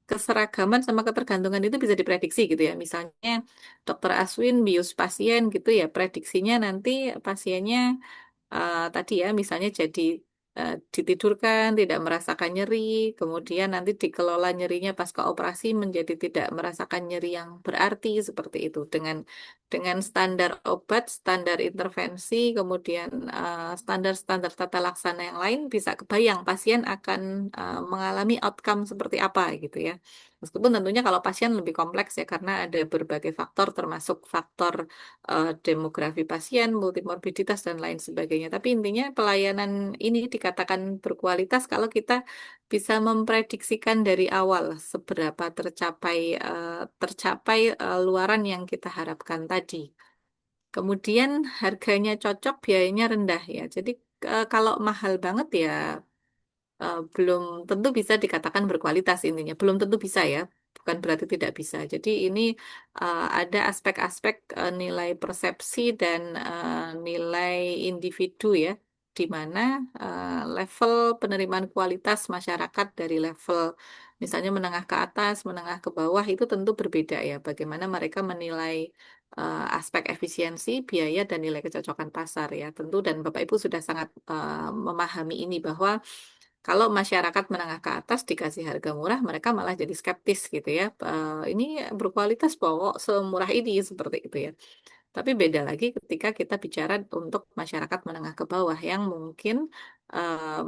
S2: keseragaman sama ketergantungan itu bisa diprediksi gitu ya. Misalnya Dokter Aswin bius pasien gitu ya, prediksinya nanti pasiennya tadi ya misalnya jadi ditidurkan tidak merasakan nyeri, kemudian nanti dikelola nyerinya pasca operasi menjadi tidak merasakan nyeri yang berarti seperti itu dengan standar obat, standar intervensi, kemudian standar-standar tata laksana yang lain bisa kebayang pasien akan mengalami outcome seperti apa gitu ya. Meskipun tentunya kalau pasien lebih kompleks ya karena ada berbagai faktor termasuk faktor demografi pasien, multimorbiditas, dan lain sebagainya. Tapi intinya pelayanan ini dikatakan berkualitas kalau kita bisa memprediksikan dari awal seberapa tercapai luaran yang kita harapkan tadi. Kemudian harganya cocok, biayanya rendah ya. Jadi kalau mahal banget ya belum tentu bisa dikatakan berkualitas intinya. Belum tentu bisa ya, bukan berarti tidak bisa. Jadi ini ada aspek-aspek nilai persepsi dan nilai individu ya, di mana level penerimaan kualitas masyarakat dari level misalnya menengah ke atas, menengah ke bawah itu tentu berbeda ya. Bagaimana mereka menilai aspek efisiensi, biaya, dan nilai kecocokan pasar ya tentu. Dan Bapak Ibu sudah sangat memahami ini bahwa Kalau masyarakat menengah ke atas dikasih harga murah, mereka malah jadi skeptis gitu ya. Ini berkualitas kok, semurah ini seperti itu ya. Tapi beda lagi ketika kita bicara untuk masyarakat menengah ke bawah yang mungkin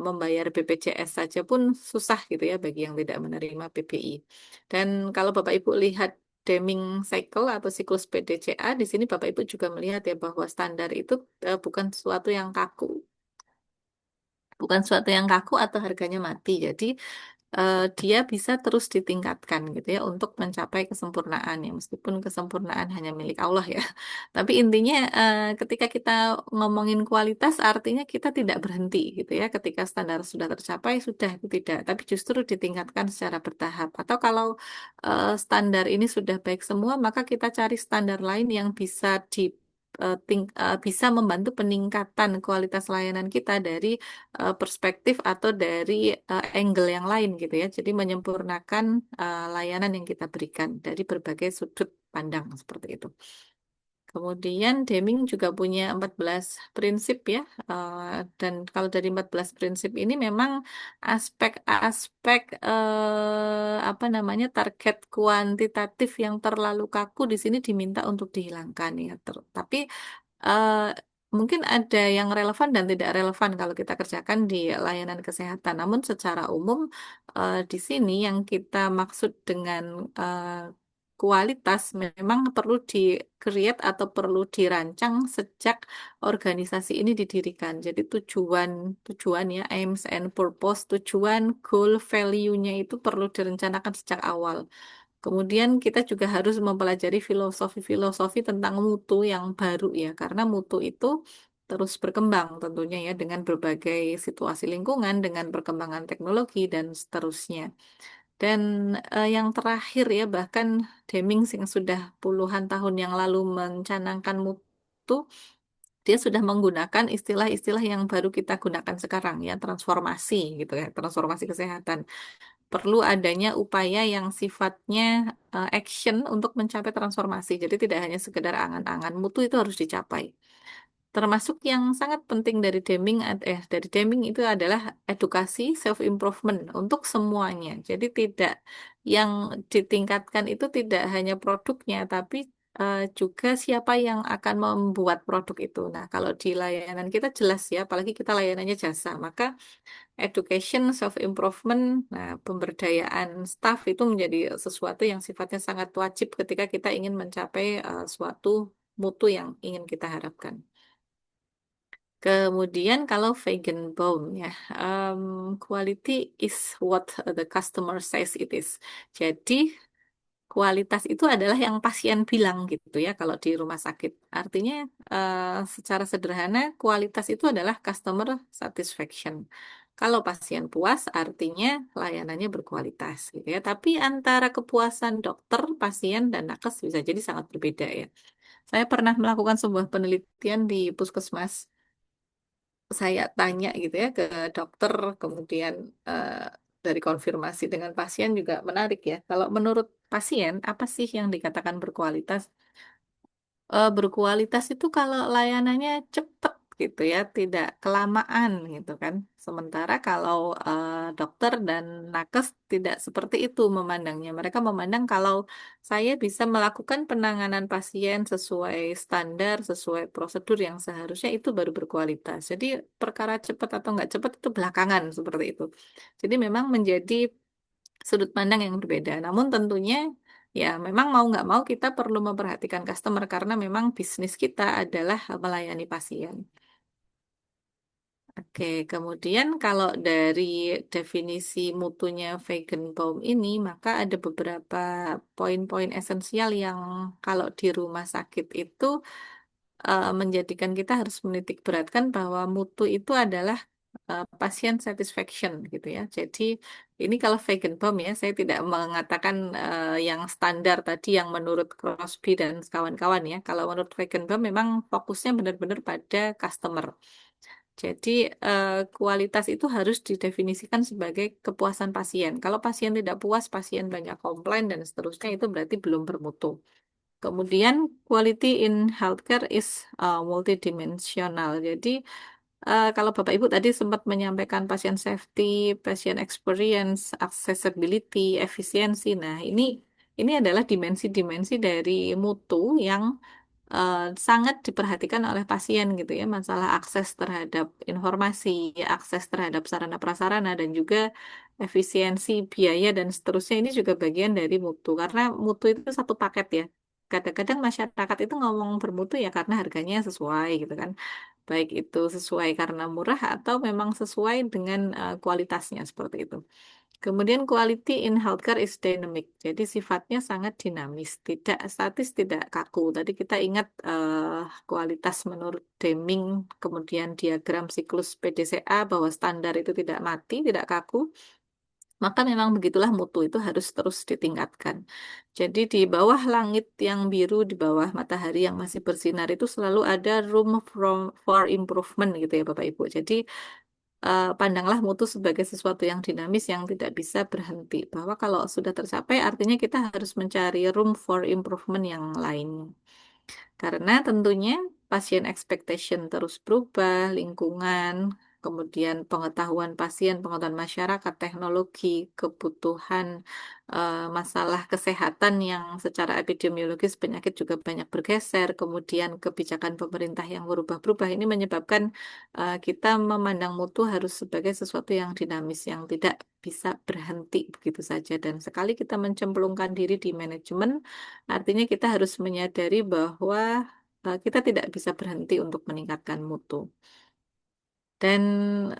S2: membayar BPJS saja pun susah gitu ya bagi yang tidak menerima PBI. Dan kalau Bapak Ibu lihat Deming Cycle atau siklus PDCA, di sini Bapak Ibu juga melihat ya bahwa standar itu bukan sesuatu yang kaku. Bukan sesuatu yang kaku atau harganya mati. Jadi dia bisa terus ditingkatkan gitu ya untuk mencapai kesempurnaan ya meskipun kesempurnaan hanya milik Allah ya. Tapi intinya ketika kita ngomongin kualitas artinya kita tidak berhenti gitu ya. Ketika standar sudah tercapai sudah itu tidak, tapi justru ditingkatkan secara bertahap. Atau kalau standar ini sudah baik semua, maka kita cari standar lain yang bisa bisa membantu peningkatan kualitas layanan kita dari perspektif atau dari angle yang lain gitu ya. Jadi menyempurnakan layanan yang kita berikan dari berbagai sudut pandang seperti itu. Kemudian Deming juga punya 14 prinsip ya. Dan kalau dari 14 prinsip ini memang aspek-aspek apa namanya target kuantitatif yang terlalu kaku di sini diminta untuk dihilangkan ya. Tapi eh, mungkin ada yang relevan dan tidak relevan kalau kita kerjakan di layanan kesehatan. Namun secara umum di sini yang kita maksud dengan kualitas memang perlu di-create atau perlu dirancang sejak organisasi ini didirikan. Jadi tujuan ya, aims and purpose, tujuan, goal, value-nya itu perlu direncanakan sejak awal. Kemudian kita juga harus mempelajari filosofi-filosofi tentang mutu yang baru ya, karena mutu itu terus berkembang tentunya ya dengan berbagai situasi lingkungan, dengan perkembangan teknologi dan seterusnya. Dan yang terakhir ya, bahkan Deming yang sudah puluhan tahun yang lalu mencanangkan mutu, dia sudah menggunakan istilah-istilah yang baru kita gunakan sekarang ya, transformasi gitu ya, transformasi kesehatan. Perlu adanya upaya yang sifatnya action untuk mencapai transformasi. Jadi tidak hanya sekedar angan-angan, mutu itu harus dicapai. Termasuk yang sangat penting dari Deming itu adalah edukasi self improvement untuk semuanya. Jadi tidak yang ditingkatkan itu tidak hanya produknya tapi juga siapa yang akan membuat produk itu. Nah, kalau di layanan kita jelas ya, apalagi kita layanannya jasa, maka education, self improvement, nah pemberdayaan staff itu menjadi sesuatu yang sifatnya sangat wajib ketika kita ingin mencapai suatu mutu yang ingin kita harapkan. Kemudian kalau vegan bone ya, quality is what the customer says it is. Jadi kualitas itu adalah yang pasien bilang gitu ya kalau di rumah sakit. Artinya secara sederhana kualitas itu adalah customer satisfaction. Kalau pasien puas artinya layanannya berkualitas gitu ya. Tapi antara kepuasan dokter, pasien dan nakes bisa jadi sangat berbeda ya. Saya pernah melakukan sebuah penelitian di puskesmas. Saya tanya gitu ya ke dokter, kemudian eh, dari konfirmasi dengan pasien juga menarik ya. Kalau menurut pasien, apa sih yang dikatakan berkualitas? Berkualitas itu kalau layanannya cepat gitu ya, tidak kelamaan gitu kan. Sementara kalau dokter dan nakes tidak seperti itu memandangnya. Mereka memandang kalau saya bisa melakukan penanganan pasien sesuai standar, sesuai prosedur yang seharusnya itu baru berkualitas. Jadi perkara cepat atau nggak cepat itu belakangan seperti itu. Jadi memang menjadi sudut pandang yang berbeda. Namun tentunya ya memang mau nggak mau kita perlu memperhatikan customer karena memang bisnis kita adalah melayani pasien. Oke, kemudian kalau dari definisi mutunya vegan Baum ini, maka ada beberapa poin-poin esensial yang kalau di rumah sakit itu menjadikan kita harus menitik beratkan bahwa mutu itu adalah pasien satisfaction gitu ya. Jadi ini kalau vegan bomb ya, saya tidak mengatakan yang standar tadi yang menurut Crosby dan kawan-kawan ya. Kalau menurut vegan bomb memang fokusnya benar-benar pada customer. Jadi kualitas itu harus didefinisikan sebagai kepuasan pasien. Kalau pasien tidak puas, pasien banyak komplain dan seterusnya itu berarti belum bermutu. Kemudian quality in healthcare is multidimensional. Jadi kalau Bapak Ibu tadi sempat menyampaikan pasien safety, pasien experience, accessibility, efisiensi. Nah, ini adalah dimensi-dimensi dari mutu yang eh, sangat diperhatikan oleh pasien gitu ya, masalah akses terhadap informasi, akses terhadap sarana prasarana dan juga efisiensi biaya dan seterusnya ini juga bagian dari mutu karena mutu itu satu paket ya. Kadang-kadang masyarakat itu ngomong bermutu ya karena harganya sesuai gitu kan. Baik itu sesuai karena murah atau memang sesuai dengan kualitasnya seperti itu. Kemudian quality in healthcare is dynamic. Jadi sifatnya sangat dinamis, tidak statis, tidak kaku. Tadi kita ingat kualitas menurut Deming, kemudian diagram siklus PDCA bahwa standar itu tidak mati, tidak kaku. Maka memang begitulah mutu itu harus terus ditingkatkan. Jadi di bawah langit yang biru, di bawah matahari yang masih bersinar itu selalu ada room for improvement gitu ya Bapak Ibu. Jadi pandanglah mutu sebagai sesuatu yang dinamis yang tidak bisa berhenti. Bahwa kalau sudah tercapai artinya kita harus mencari room for improvement yang lain. Karena tentunya pasien expectation terus berubah, lingkungan, kemudian pengetahuan pasien, pengetahuan masyarakat, teknologi, kebutuhan, masalah kesehatan yang secara epidemiologis penyakit juga banyak bergeser, kemudian kebijakan pemerintah yang berubah-berubah. Ini menyebabkan kita memandang mutu harus sebagai sesuatu yang dinamis, yang tidak bisa berhenti begitu saja. Dan sekali kita mencemplungkan diri di manajemen, artinya kita harus menyadari bahwa kita tidak bisa berhenti untuk meningkatkan mutu. Dan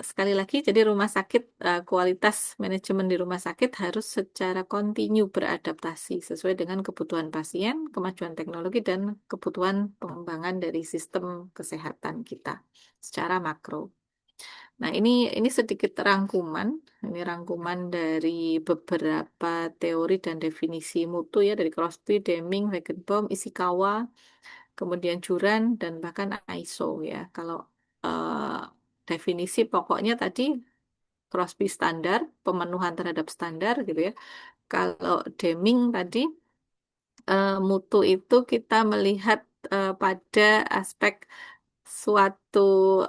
S2: sekali lagi, jadi rumah sakit, kualitas manajemen di rumah sakit harus secara kontinu beradaptasi sesuai dengan kebutuhan pasien, kemajuan teknologi, dan kebutuhan pengembangan dari sistem kesehatan kita secara makro. Nah, ini sedikit rangkuman. Ini rangkuman dari beberapa teori dan definisi mutu ya dari Crosby, Deming, Wagenbaum, Ishikawa, kemudian Juran dan bahkan ISO ya. Kalau definisi pokoknya tadi Crosby standar, pemenuhan terhadap standar gitu ya. Kalau Deming tadi mutu itu kita melihat pada aspek suatu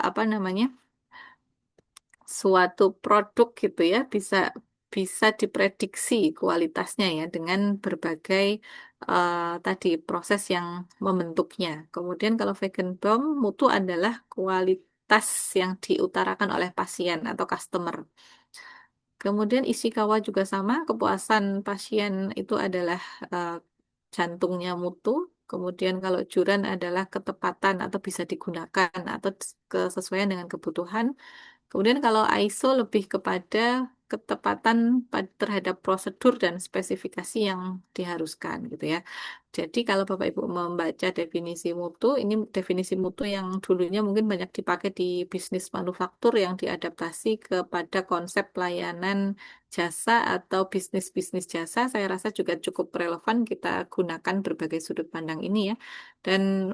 S2: apa namanya? Suatu produk gitu ya bisa diprediksi kualitasnya ya dengan berbagai tadi proses yang membentuknya. Kemudian kalau vegan bomb mutu adalah kualitas yang diutarakan oleh pasien atau customer. Kemudian Ishikawa juga sama, kepuasan pasien itu adalah eh, jantungnya mutu. Kemudian kalau Juran adalah ketepatan atau bisa digunakan atau kesesuaian dengan kebutuhan. Kemudian kalau ISO lebih kepada ketepatan terhadap prosedur dan spesifikasi yang diharuskan gitu ya. Jadi kalau Bapak Ibu membaca definisi mutu, ini definisi mutu yang dulunya mungkin banyak dipakai di bisnis manufaktur yang diadaptasi kepada konsep pelayanan jasa atau bisnis-bisnis jasa, saya rasa juga cukup relevan kita gunakan berbagai sudut pandang ini ya. Dan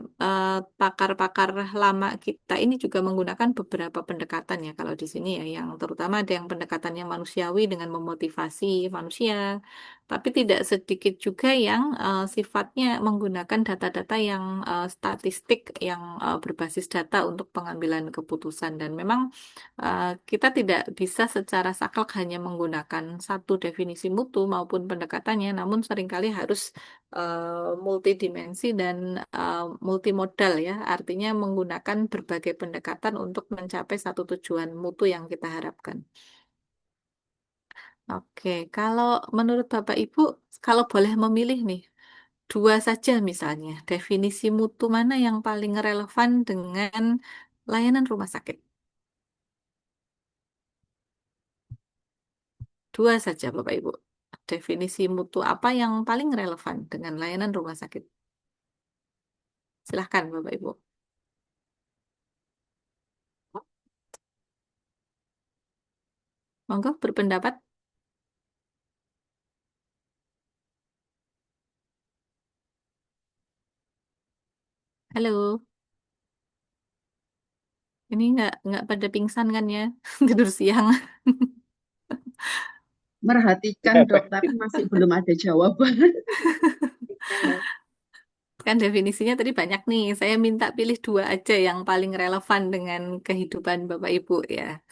S2: pakar-pakar lama kita ini juga menggunakan beberapa pendekatan ya kalau di sini ya, yang terutama ada yang pendekatannya manusiawi dengan memotivasi manusia, tapi tidak sedikit juga yang sifatnya menggunakan data-data yang statistik yang berbasis data untuk pengambilan keputusan. Dan memang kita tidak bisa secara saklek hanya menggunakan satu definisi mutu maupun pendekatannya, namun seringkali harus multidimensi dan multimodal ya, artinya menggunakan berbagai pendekatan untuk mencapai satu tujuan mutu yang kita harapkan. Oke, kalau menurut Bapak Ibu, kalau boleh memilih nih, dua saja misalnya, definisi mutu mana yang paling relevan dengan layanan rumah sakit? Dua saja Bapak Ibu. Definisi mutu apa yang paling relevan dengan layanan rumah sakit? Silahkan Bapak Ibu. Monggo berpendapat. Halo, ini nggak pada pingsan kan ya? Tidur siang.
S1: Merhatikan dok, tapi masih belum ada jawaban.
S2: Kan definisinya tadi banyak nih. Saya minta pilih 2 aja yang paling relevan dengan kehidupan Bapak Ibu ya.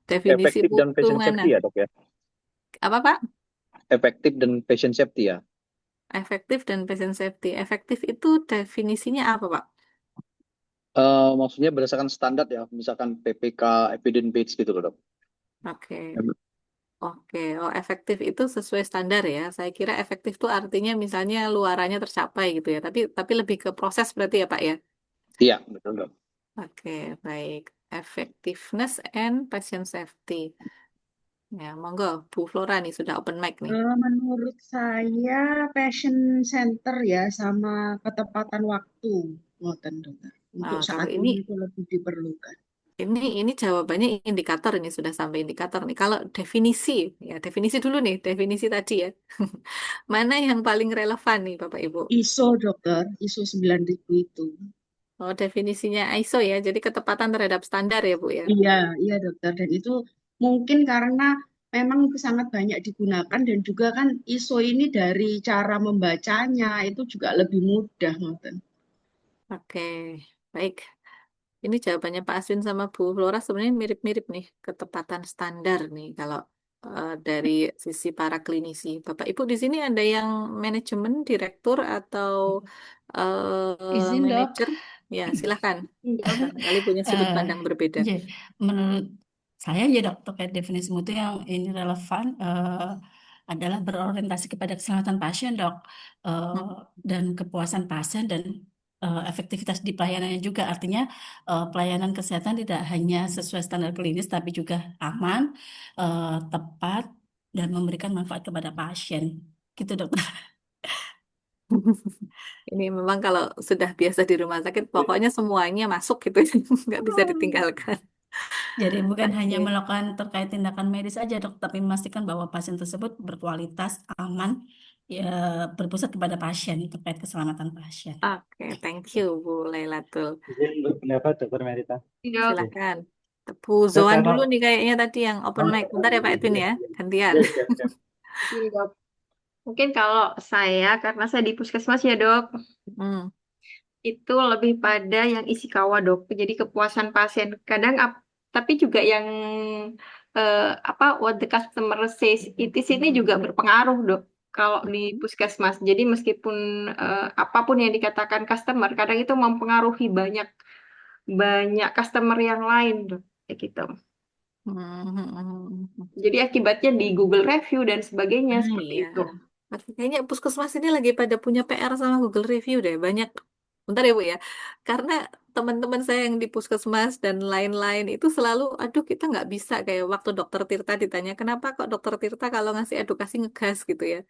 S2: Definisi
S6: Efektif dan
S2: mutu
S6: patient
S2: mana?
S6: safety ya dok ya.
S2: Apa Pak?
S6: Efektif dan patient safety ya.
S2: Efektif dan patient safety. Efektif itu definisinya apa Pak?
S6: Maksudnya berdasarkan standar ya, misalkan PPK, evidence based gitu loh dok.
S2: Oke. Oke, oh efektif itu sesuai standar ya. Saya kira efektif itu artinya misalnya luarannya tercapai gitu ya. Tapi lebih ke proses berarti ya Pak ya.
S6: Iya betul dok.
S2: Oke, baik. Effectiveness and patient safety. Ya, monggo Bu Flora nih sudah open mic nih.
S1: Menurut saya passion center ya sama ketepatan waktu, ngoten dokter. Untuk
S2: Kalau
S1: saat
S2: ini
S1: ini itu lebih diperlukan.
S2: ini jawabannya indikator ini sudah sampai indikator nih. Kalau definisi ya definisi dulu nih definisi tadi ya. Mana yang paling relevan nih Bapak Ibu?
S1: ISO dokter, ISO 9000 itu.
S2: Oh definisinya ISO ya. Jadi ketepatan terhadap standar ya Bu ya.
S1: Iya, iya dokter. Dan itu mungkin karena memang sangat banyak digunakan dan juga kan ISO ini dari cara membacanya itu juga lebih mudah, ngoten.
S2: Oke, baik. Ini jawabannya Pak Aswin sama Bu Flora sebenarnya mirip-mirip nih, ketepatan standar nih kalau dari sisi para klinisi. Bapak Ibu di sini ada yang manajemen, direktur atau
S4: Izin dok.
S2: manajer? Ya, silahkan.
S4: Dok,
S2: Barangkali punya sudut
S4: eh,
S2: pandang berbeda.
S4: ya, menurut saya ya dok, terkait definisi mutu yang ini relevan adalah berorientasi kepada keselamatan pasien dok,
S2: Hmm.
S4: dan kepuasan pasien dan efektivitas di pelayanannya juga. Artinya pelayanan kesehatan tidak hanya sesuai standar klinis, tapi juga aman, tepat, dan memberikan manfaat kepada pasien. Gitu dokter.
S2: Ini memang kalau sudah biasa di rumah sakit, pokoknya semuanya masuk gitu, nggak bisa ditinggalkan.
S4: Jadi bukan hanya
S2: Oke.
S4: melakukan terkait tindakan medis saja dok, tapi memastikan bahwa pasien tersebut berkualitas, aman, ya, berpusat kepada pasien terkait keselamatan pasien.
S2: Oke, thank you Bu Lailatul.
S3: Izin berpendapat Dokter Merita.
S7: Dok.
S2: Silakan. Bu
S3: Dok,
S2: Zoan dulu
S3: kalau
S2: nih kayaknya tadi yang open mic. Bentar ya Pak Edwin ya, gantian.
S3: Yes, yes, yes.
S7: Gini, Dok. Mungkin kalau saya, karena saya di puskesmas ya dok,
S2: Hmm.
S7: itu lebih pada yang isi kawa dok. Jadi kepuasan pasien. Kadang, tapi juga yang what the customer says it is ini juga berpengaruh dok. Kalau di puskesmas. Jadi meskipun apapun yang dikatakan customer, kadang itu mempengaruhi banyak banyak customer yang lain dok. Kayak gitu.
S2: Hmm.
S7: Jadi akibatnya di Google Review dan sebagainya seperti
S2: Iya.
S7: itu.
S2: Kayaknya puskesmas ini lagi pada punya PR sama Google Review deh. Banyak. Bentar ya Bu ya. Karena teman-teman saya yang di puskesmas dan lain-lain itu selalu, aduh kita nggak bisa kayak waktu Dokter Tirta ditanya, kenapa kok Dokter Tirta kalau ngasih edukasi ngegas gitu ya.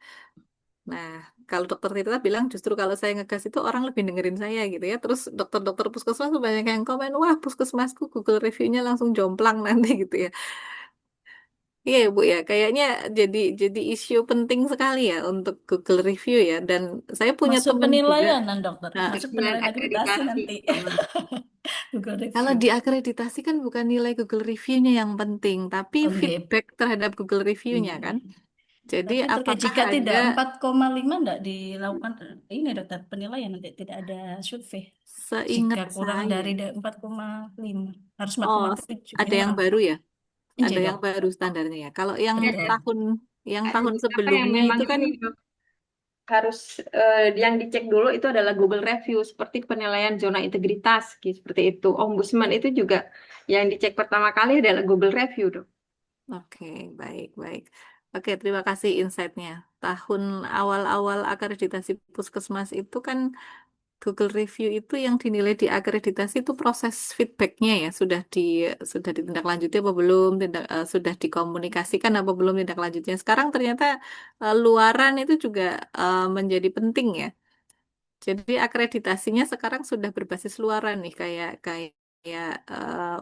S2: Nah, kalau Dokter Tirta bilang justru kalau saya ngegas itu orang lebih dengerin saya gitu ya. Terus dokter-dokter puskesmas tuh banyak yang komen, wah puskesmasku Google Review-nya langsung jomplang nanti gitu ya. Iya Bu ya, kayaknya jadi isu penting sekali ya untuk Google Review ya. Dan saya punya
S4: Masuk
S2: teman juga.
S4: penilaian dokter,
S2: Nah,
S4: masuk
S7: Dan
S4: penilaian akreditasi
S7: akreditasi.
S4: nanti. Google
S2: kalau
S4: Review.
S2: diakreditasi kan bukan nilai Google Review-nya yang penting, tapi
S4: Oke.
S2: feedback terhadap Google Review-nya kan. Jadi
S4: Tapi terkait
S2: apakah
S4: jika tidak
S2: ada
S4: 4,5 enggak dilakukan ini dokter penilaian nanti tidak ada survei.
S2: seingat
S4: Jika kurang
S2: saya,
S4: dari 4,5 harus
S2: oh
S4: 4,7
S2: ada yang
S4: minimal.
S2: baru ya?
S4: Iya
S2: Ada
S4: dok.
S2: yang baru standarnya ya. Kalau yang
S4: Betul.
S7: Ada
S2: tahun
S7: beberapa yang
S2: sebelumnya
S7: memang
S2: itu kan
S7: ini dok, harus yang dicek dulu itu adalah Google Review seperti penilaian zona integritas gitu, seperti itu. Ombudsman itu juga yang dicek pertama kali adalah Google Review dok.
S2: oke, baik, baik. Oke, terima kasih insight-nya. Tahun awal-awal akreditasi puskesmas itu kan Google Review itu yang dinilai di akreditasi itu proses feedbacknya ya sudah ditindaklanjuti apa belum, sudah dikomunikasikan apa belum tindak lanjutnya. Sekarang ternyata luaran itu juga menjadi penting ya. Jadi akreditasinya sekarang sudah berbasis luaran nih kayak kayak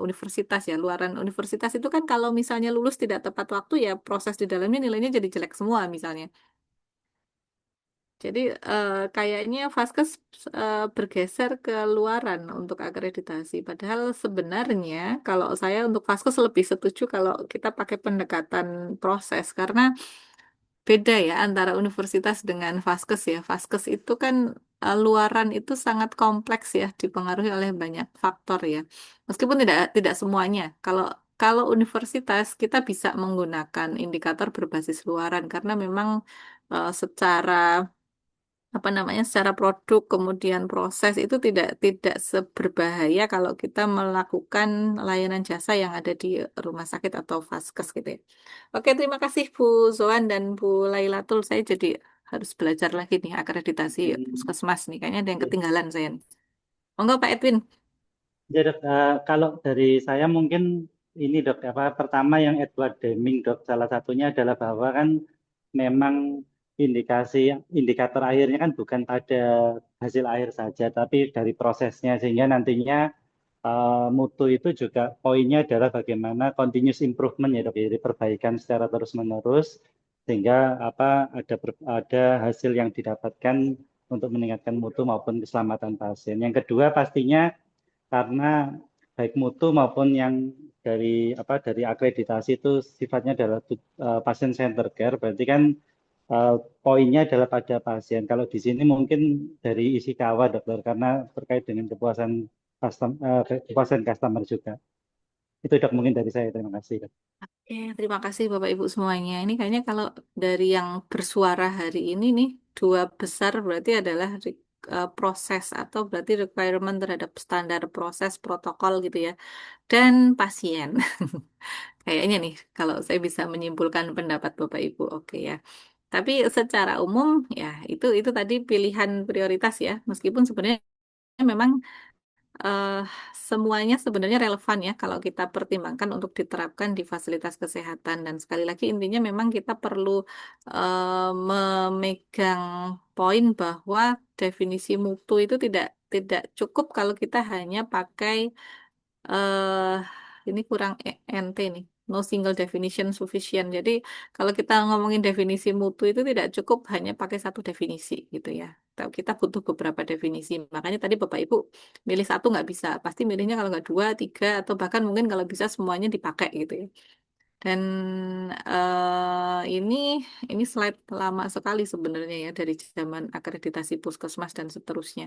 S2: universitas ya. Luaran universitas itu kan kalau misalnya lulus tidak tepat waktu ya proses di dalamnya nilainya jadi jelek semua misalnya. Jadi kayaknya Vaskes bergeser ke luaran untuk akreditasi. Padahal sebenarnya kalau saya untuk Vaskes lebih setuju kalau kita pakai pendekatan proses karena beda ya antara universitas dengan Vaskes ya. Vaskes itu kan luaran itu sangat kompleks ya, dipengaruhi oleh banyak faktor ya. Meskipun tidak tidak semuanya. Kalau kalau universitas kita bisa menggunakan indikator berbasis luaran karena memang secara apa namanya secara produk kemudian proses itu tidak seberbahaya kalau kita melakukan layanan jasa yang ada di rumah sakit atau vaskes gitu ya. Oke, terima kasih Bu Zoan dan Bu Lailatul. Saya jadi harus belajar lagi nih akreditasi
S3: Hmm,
S2: puskesmas nih. Kayaknya ada yang
S3: ya.
S2: ketinggalan saya. Monggo Pak Edwin.
S3: Ya, Dok, kalau dari saya mungkin ini Dok, apa pertama yang Edward Deming Dok, salah satunya adalah bahwa kan memang indikasi indikator akhirnya kan bukan pada hasil akhir saja, tapi dari prosesnya sehingga nantinya mutu itu juga poinnya adalah bagaimana continuous improvement ya Dok, ya, jadi perbaikan secara terus-menerus sehingga apa ada hasil yang didapatkan untuk meningkatkan mutu maupun keselamatan pasien. Yang kedua pastinya karena baik mutu maupun yang dari akreditasi itu sifatnya adalah pasien center care, berarti kan eh, poinnya adalah pada pasien. Kalau di sini mungkin dari isi kawah dokter karena terkait dengan kepuasan customer juga. Itu dok mungkin dari saya. Terima kasih dok.
S2: Terima kasih Bapak Ibu semuanya. Ini kayaknya kalau dari yang bersuara hari ini nih, dua besar berarti adalah proses atau berarti requirement terhadap standar proses protokol gitu ya. Dan pasien. Kayaknya nih, kalau saya bisa menyimpulkan pendapat Bapak Ibu, oke ya. Tapi secara umum ya itu tadi pilihan prioritas ya. Meskipun sebenarnya memang eh, semuanya sebenarnya relevan ya kalau kita pertimbangkan untuk diterapkan di fasilitas kesehatan. Dan sekali lagi intinya memang kita perlu memegang poin bahwa definisi mutu itu tidak cukup kalau kita hanya pakai eh ini kurang ente nih. No single definition sufficient. Jadi kalau kita ngomongin definisi mutu itu tidak cukup hanya pakai satu definisi gitu ya. Kita butuh beberapa definisi. Makanya tadi Bapak Ibu milih satu nggak bisa. Pasti milihnya kalau nggak dua, tiga, atau bahkan mungkin kalau bisa semuanya dipakai gitu ya. Dan ini slide lama sekali sebenarnya ya dari zaman akreditasi puskesmas dan seterusnya.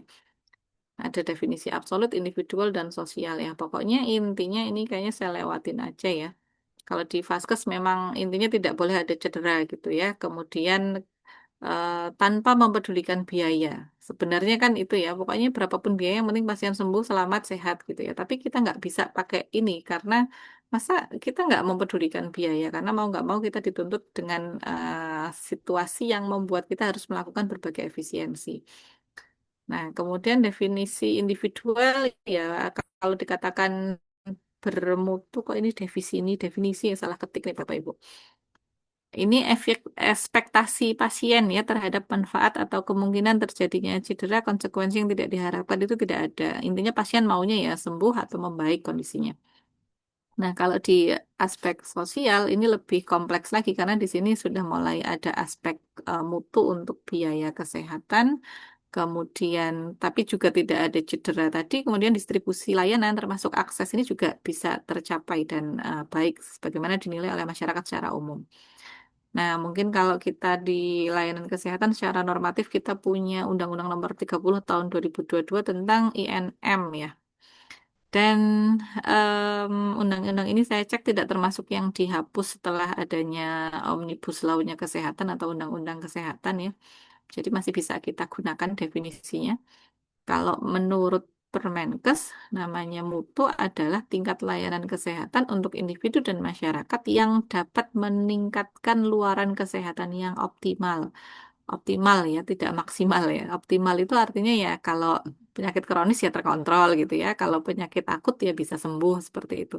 S2: Ada definisi absolut, individual, dan sosial ya. Pokoknya intinya ini kayaknya saya lewatin aja ya. Kalau di Vaskes memang intinya tidak boleh ada cedera gitu ya. Kemudian tanpa mempedulikan biaya. Sebenarnya kan itu ya, pokoknya berapapun biaya yang penting pasien sembuh, selamat, sehat gitu ya. Tapi kita nggak bisa pakai ini karena masa kita nggak mempedulikan biaya karena mau nggak mau kita dituntut dengan situasi yang membuat kita harus melakukan berbagai efisiensi. Nah, kemudian definisi individual ya kalau dikatakan bermutu kok ini definisi yang salah ketik nih Bapak Ibu. Ini ekspektasi pasien ya terhadap manfaat atau kemungkinan terjadinya cedera konsekuensi yang tidak diharapkan itu tidak ada. Intinya pasien maunya ya sembuh atau membaik kondisinya. Nah, kalau di aspek sosial ini lebih kompleks lagi karena di sini sudah mulai ada aspek mutu untuk biaya kesehatan, kemudian tapi juga tidak ada cedera tadi, kemudian distribusi layanan termasuk akses ini juga bisa tercapai dan baik sebagaimana dinilai oleh masyarakat secara umum. Nah, mungkin kalau kita di layanan kesehatan secara normatif kita punya Undang-Undang Nomor 30 Tahun 2022 tentang INM ya. Dan undang-undang ini saya cek tidak termasuk yang dihapus setelah adanya Omnibus Law-nya kesehatan atau Undang-Undang Kesehatan ya. Jadi masih bisa kita gunakan definisinya. Kalau menurut Permenkes, namanya mutu adalah tingkat layanan kesehatan untuk individu dan masyarakat yang dapat meningkatkan luaran kesehatan yang optimal. Optimal ya, tidak maksimal ya. Optimal itu artinya ya kalau penyakit kronis ya terkontrol gitu ya. Kalau penyakit akut ya bisa sembuh seperti itu.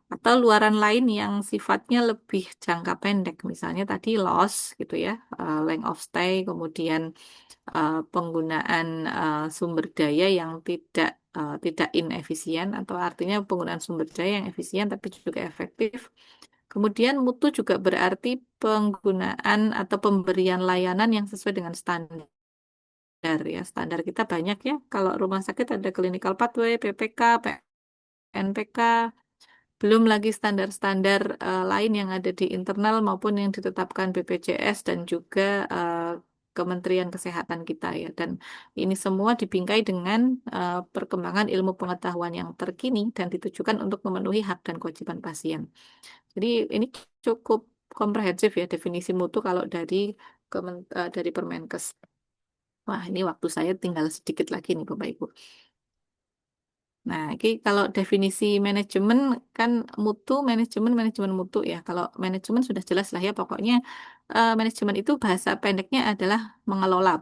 S2: Atau luaran lain yang sifatnya lebih jangka pendek. Misalnya tadi loss gitu ya, length of stay, kemudian penggunaan sumber daya yang tidak inefisien atau artinya penggunaan sumber daya yang efisien tapi juga efektif. Kemudian mutu juga berarti penggunaan atau pemberian layanan yang sesuai dengan standar ya. Standar kita banyak ya. Kalau rumah sakit ada clinical pathway, PPK, PNPK, belum lagi standar-standar lain yang ada di internal maupun yang ditetapkan BPJS dan juga Kementerian Kesehatan kita ya. Dan ini semua dibingkai dengan perkembangan ilmu pengetahuan yang terkini dan ditujukan untuk memenuhi hak dan kewajiban pasien. Jadi ini cukup komprehensif ya definisi mutu kalau dari Permenkes. Wah, ini waktu saya tinggal sedikit lagi nih Bapak Ibu. Nah, ini kalau definisi manajemen kan manajemen mutu ya. Kalau manajemen sudah jelas lah ya, pokoknya manajemen itu bahasa pendeknya adalah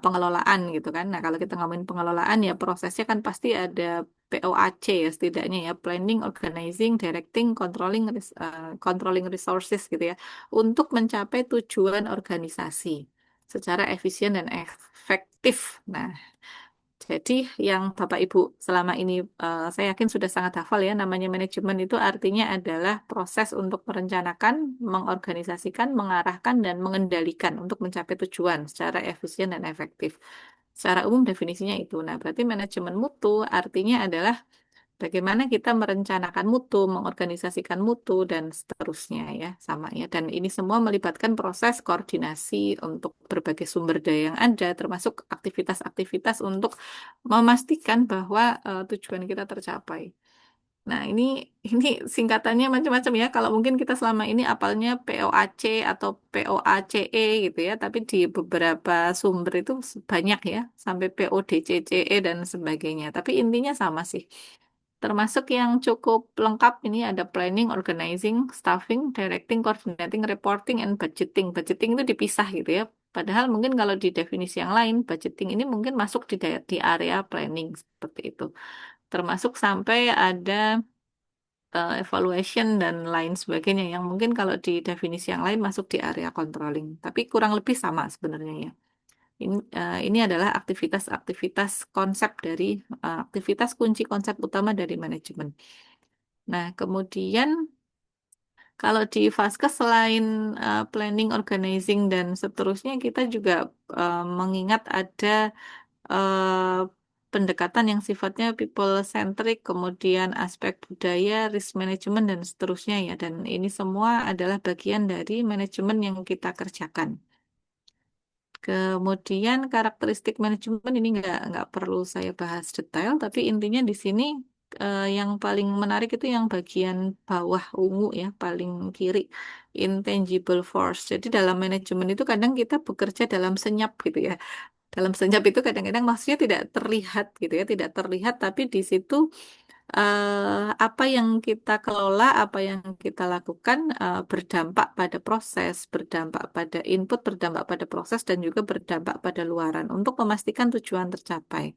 S2: pengelolaan gitu kan. Nah, kalau kita ngomongin pengelolaan ya prosesnya kan pasti ada POAC ya setidaknya ya, planning, organizing, directing, controlling resources gitu ya, untuk mencapai tujuan organisasi secara efisien dan efektif. Nah, jadi yang Bapak Ibu selama ini saya yakin sudah sangat hafal ya, namanya manajemen itu artinya adalah proses untuk merencanakan, mengorganisasikan, mengarahkan dan mengendalikan untuk mencapai tujuan secara efisien dan efektif. Secara umum definisinya itu. Nah, berarti manajemen mutu artinya adalah bagaimana kita merencanakan mutu, mengorganisasikan mutu, dan seterusnya ya, sama ya. Dan ini semua melibatkan proses koordinasi untuk berbagai sumber daya yang ada, termasuk aktivitas-aktivitas untuk memastikan bahwa tujuan kita tercapai. Nah, ini singkatannya macam-macam ya. Kalau mungkin kita selama ini apalnya POAC atau POACE gitu ya, tapi di beberapa sumber itu banyak ya, sampai PODCCE dan sebagainya. Tapi intinya sama sih. Termasuk yang cukup lengkap ini ada planning, organizing, staffing, directing, coordinating, reporting, and budgeting. Budgeting itu dipisah gitu ya. Padahal mungkin kalau di definisi yang lain, budgeting ini mungkin masuk di area planning seperti itu. Termasuk sampai ada evaluation dan lain sebagainya yang mungkin kalau di definisi yang lain masuk di area controlling. Tapi kurang lebih sama sebenarnya ya. Ini adalah aktivitas-aktivitas konsep dari aktivitas kunci konsep utama dari manajemen. Nah, kemudian kalau di Vaskes selain planning, organizing dan seterusnya, kita juga mengingat ada eh, pendekatan yang sifatnya people centric, kemudian aspek budaya, risk management dan seterusnya ya. Dan ini semua adalah bagian dari manajemen yang kita kerjakan. Kemudian karakteristik manajemen ini nggak perlu saya bahas detail, tapi intinya di sini yang paling menarik itu yang bagian bawah ungu ya, paling kiri, intangible force. Jadi dalam manajemen itu kadang kita bekerja dalam senyap gitu ya. Dalam senyap itu kadang-kadang maksudnya tidak terlihat gitu ya, tidak terlihat, tapi di situ apa yang kita kelola, apa yang kita lakukan berdampak pada proses, berdampak pada input, berdampak pada proses, dan juga berdampak pada luaran untuk memastikan tujuan tercapai.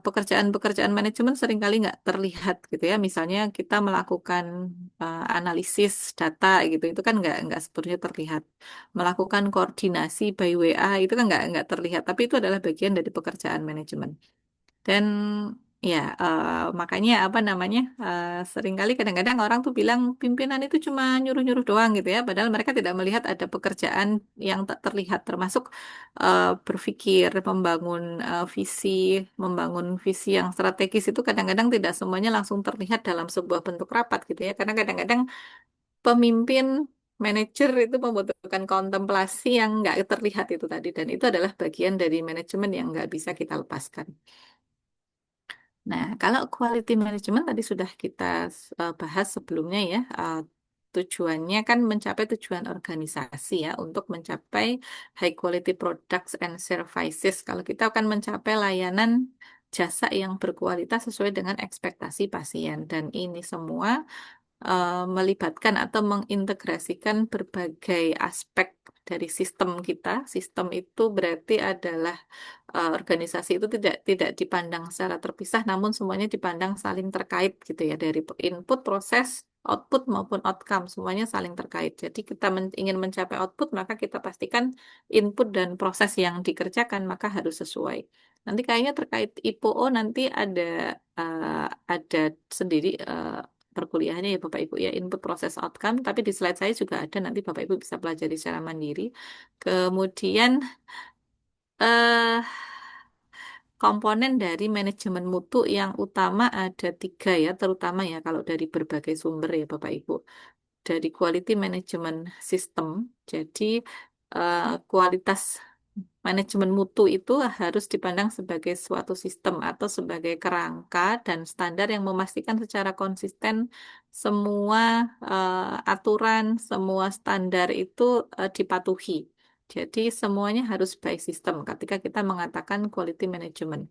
S2: Pekerjaan-pekerjaan manajemen seringkali nggak terlihat gitu ya. Misalnya kita melakukan analisis data gitu, itu kan nggak sepenuhnya terlihat. Melakukan koordinasi by WA itu kan nggak terlihat, tapi itu adalah bagian dari pekerjaan manajemen. Dan ya, makanya apa namanya, seringkali kadang-kadang orang tuh bilang pimpinan itu cuma nyuruh-nyuruh doang gitu ya, padahal mereka tidak melihat ada pekerjaan yang tak terlihat, termasuk berpikir, membangun visi yang strategis itu kadang-kadang tidak semuanya langsung terlihat dalam sebuah bentuk rapat gitu ya, karena kadang-kadang pemimpin manajer itu membutuhkan kontemplasi yang nggak terlihat itu tadi, dan itu adalah bagian dari manajemen yang nggak bisa kita lepaskan. Nah, kalau quality management tadi sudah kita bahas sebelumnya ya, tujuannya kan mencapai tujuan organisasi ya, untuk mencapai high quality products and services. Kalau kita akan mencapai layanan jasa yang berkualitas sesuai dengan ekspektasi pasien, dan ini semua melibatkan atau mengintegrasikan berbagai aspek dari sistem kita. Sistem itu berarti adalah organisasi itu tidak dipandang secara terpisah, namun semuanya dipandang saling terkait gitu ya, dari input, proses, output maupun outcome semuanya saling terkait. Jadi kita ingin mencapai output, maka kita pastikan input dan proses yang dikerjakan maka harus sesuai. Nanti kayaknya terkait IPO nanti ada sendiri perkuliahannya ya Bapak Ibu ya, input proses outcome, tapi di slide saya juga ada, nanti Bapak Ibu bisa pelajari secara mandiri. Kemudian eh komponen dari manajemen mutu yang utama ada 3 ya, terutama ya kalau dari berbagai sumber ya Bapak Ibu. Dari quality management system, jadi kualitas manajemen mutu itu harus dipandang sebagai suatu sistem atau sebagai kerangka dan standar yang memastikan secara konsisten semua aturan, semua standar itu dipatuhi. Jadi semuanya harus by system ketika kita mengatakan quality management.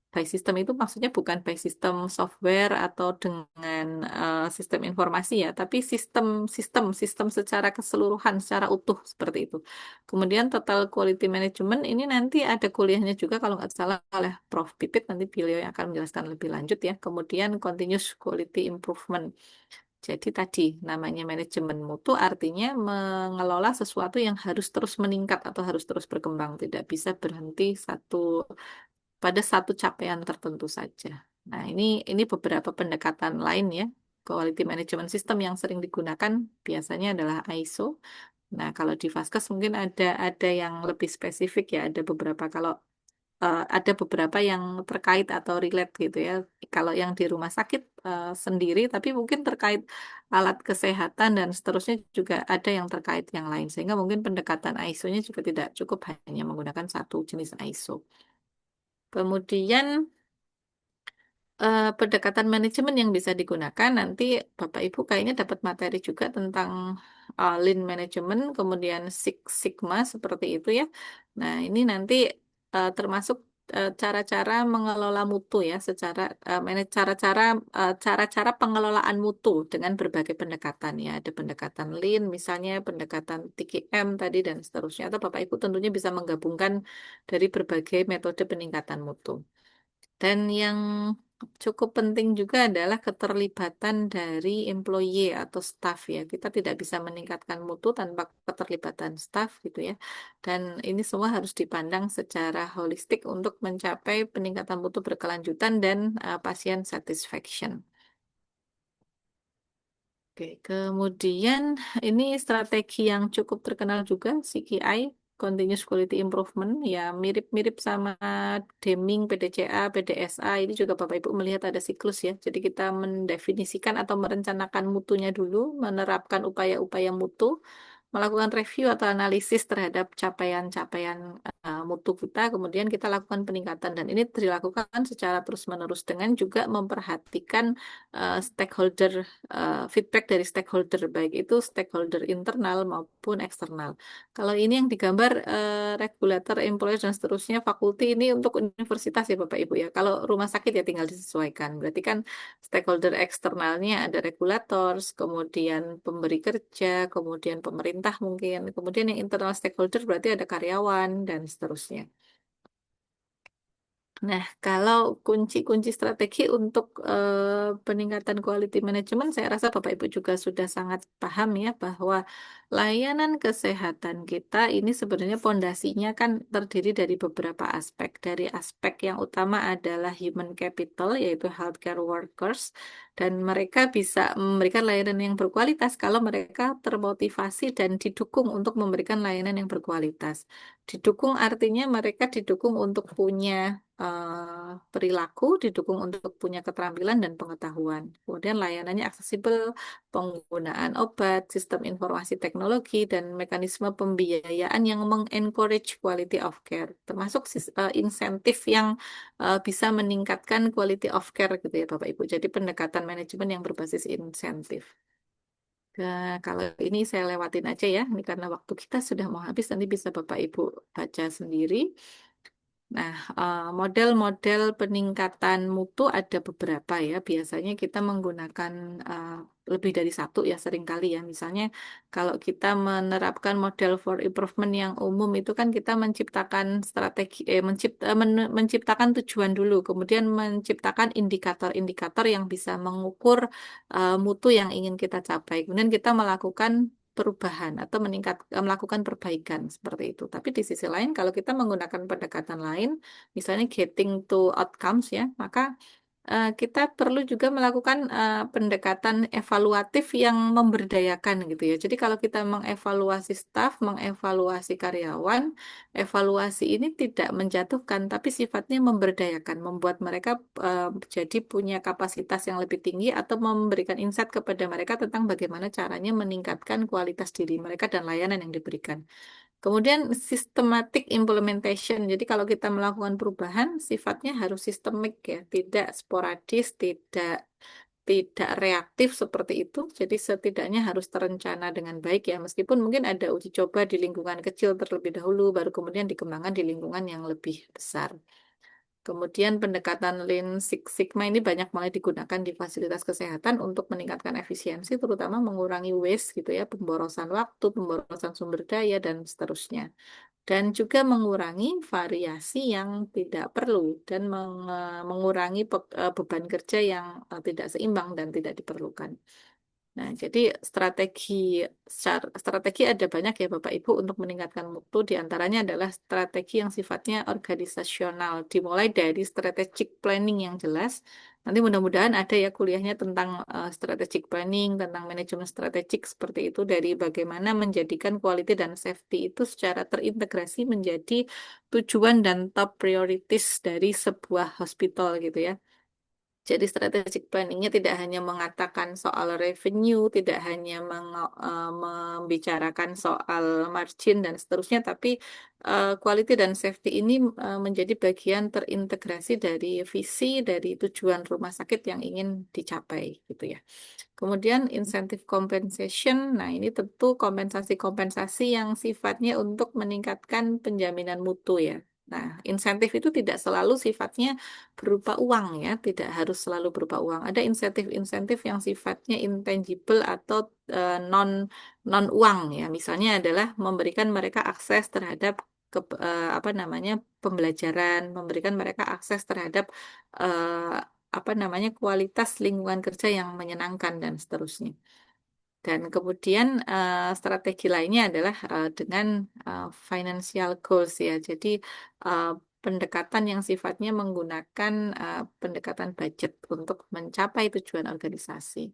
S2: By system itu maksudnya bukan by system software atau dengan sistem informasi ya, tapi sistem secara keseluruhan, secara utuh seperti itu. Kemudian total quality management ini nanti ada kuliahnya juga kalau nggak salah oleh Prof. Pipit, nanti beliau yang akan menjelaskan lebih lanjut ya. Kemudian continuous quality improvement. Jadi tadi namanya manajemen mutu artinya mengelola sesuatu yang harus terus meningkat atau harus terus berkembang, tidak bisa berhenti pada satu capaian tertentu saja. Nah, ini beberapa pendekatan lain ya. Quality Management System yang sering digunakan biasanya adalah ISO. Nah, kalau di Vaskes mungkin ada yang lebih spesifik ya, ada beberapa yang terkait atau relate gitu ya. Kalau yang di rumah sakit sendiri, tapi mungkin terkait alat kesehatan dan seterusnya juga ada yang terkait yang lain. Sehingga mungkin pendekatan ISO-nya juga tidak cukup hanya menggunakan satu jenis ISO. Kemudian pendekatan manajemen yang bisa digunakan nanti Bapak Ibu kayaknya dapat materi juga tentang Lean Management, kemudian Six Sigma seperti itu ya. Nah, ini nanti termasuk cara-cara mengelola mutu ya, cara-cara pengelolaan mutu dengan berbagai pendekatan ya. Ada pendekatan Lean misalnya, pendekatan 3M tadi dan seterusnya. Atau Bapak Ibu tentunya bisa menggabungkan dari berbagai metode peningkatan mutu. Dan yang cukup penting juga adalah keterlibatan dari employee atau staff ya. Kita tidak bisa meningkatkan mutu tanpa keterlibatan staff gitu ya. Dan ini semua harus dipandang secara holistik untuk mencapai peningkatan mutu berkelanjutan dan pasien satisfaction. Oke, kemudian ini strategi yang cukup terkenal juga, CQI, Continuous Quality Improvement, ya mirip-mirip sama Deming, PDCA, PDSA, ini juga Bapak Ibu melihat ada siklus ya. Jadi kita mendefinisikan atau merencanakan mutunya dulu, menerapkan upaya-upaya mutu, melakukan review atau analisis terhadap capaian-capaian mutu kita, kemudian kita lakukan peningkatan dan ini dilakukan secara terus-menerus dengan juga memperhatikan stakeholder feedback dari stakeholder baik itu stakeholder internal maupun eksternal. Kalau ini yang digambar regulator, employer dan seterusnya fakulti ini untuk universitas ya Bapak Ibu ya. Kalau rumah sakit ya tinggal disesuaikan. Berarti kan stakeholder eksternalnya ada regulators, kemudian pemberi kerja, kemudian pemerintah mungkin, kemudian yang internal stakeholder berarti ada karyawan dan seterusnya. Nah, kalau kunci-kunci strategi untuk peningkatan quality management, saya rasa Bapak Ibu juga sudah sangat paham ya bahwa layanan kesehatan kita ini sebenarnya pondasinya kan terdiri dari beberapa aspek. Dari aspek yang utama adalah human capital, yaitu healthcare workers, dan mereka bisa memberikan layanan yang berkualitas kalau mereka termotivasi dan didukung untuk memberikan layanan yang berkualitas. Didukung artinya mereka didukung untuk punya perilaku, didukung untuk punya keterampilan dan pengetahuan. Kemudian layanannya aksesibel, penggunaan obat, sistem informasi teknologi, dan mekanisme pembiayaan yang meng-encourage quality of care, termasuk insentif yang bisa meningkatkan quality of care gitu ya Bapak Ibu. Jadi pendekatan manajemen yang berbasis insentif. Nah, kalau ini saya lewatin aja ya, ini karena waktu kita sudah mau habis, nanti bisa Bapak Ibu baca sendiri. Nah, model-model peningkatan mutu ada beberapa ya. Biasanya kita menggunakan lebih dari satu ya seringkali ya. Misalnya kalau kita menerapkan model for improvement yang umum itu kan kita menciptakan strategi, menciptakan tujuan dulu, kemudian menciptakan indikator-indikator yang bisa mengukur mutu yang ingin kita capai. Kemudian kita melakukan perubahan atau melakukan perbaikan seperti itu. Tapi di sisi lain kalau kita menggunakan pendekatan lain, misalnya getting to outcomes ya, maka kita perlu juga melakukan pendekatan evaluatif yang memberdayakan gitu ya. Jadi kalau kita mengevaluasi staf, mengevaluasi karyawan, evaluasi ini tidak menjatuhkan, tapi sifatnya memberdayakan, membuat mereka jadi punya kapasitas yang lebih tinggi atau memberikan insight kepada mereka tentang bagaimana caranya meningkatkan kualitas diri mereka dan layanan yang diberikan. Kemudian systematic implementation. Jadi kalau kita melakukan perubahan sifatnya harus sistemik ya, tidak sporadis, tidak reaktif seperti itu. Jadi setidaknya harus terencana dengan baik ya, meskipun mungkin ada uji coba di lingkungan kecil terlebih dahulu, baru kemudian dikembangkan di lingkungan yang lebih besar. Kemudian pendekatan Lean Six Sigma ini banyak mulai digunakan di fasilitas kesehatan untuk meningkatkan efisiensi, terutama mengurangi waste gitu ya, pemborosan waktu, pemborosan sumber daya, dan seterusnya. Dan juga mengurangi variasi yang tidak perlu dan mengurangi beban kerja yang tidak seimbang dan tidak diperlukan. Nah, jadi strategi ada banyak ya Bapak Ibu untuk meningkatkan mutu. Di antaranya adalah strategi yang sifatnya organisasional, dimulai dari strategic planning yang jelas. Nanti mudah-mudahan ada ya kuliahnya tentang strategic planning, tentang manajemen strategik seperti itu, dari bagaimana menjadikan quality dan safety itu secara terintegrasi menjadi tujuan dan top priorities dari sebuah hospital gitu ya. Jadi strategic planningnya tidak hanya mengatakan soal revenue, tidak hanya membicarakan soal margin dan seterusnya, tapi quality dan safety ini menjadi bagian terintegrasi dari visi, dari tujuan rumah sakit yang ingin dicapai, gitu ya. Kemudian incentive compensation, nah ini tentu kompensasi-kompensasi yang sifatnya untuk meningkatkan penjaminan mutu ya. Nah, insentif itu tidak selalu sifatnya berupa uang ya, tidak harus selalu berupa uang. Ada insentif-insentif yang sifatnya intangible atau non non uang ya. Misalnya adalah memberikan mereka akses terhadap apa namanya pembelajaran, memberikan mereka akses terhadap eh, apa namanya kualitas lingkungan kerja yang menyenangkan dan seterusnya. Dan kemudian strategi lainnya adalah dengan financial goals ya. Jadi eh, pendekatan yang sifatnya menggunakan pendekatan budget untuk mencapai tujuan organisasi.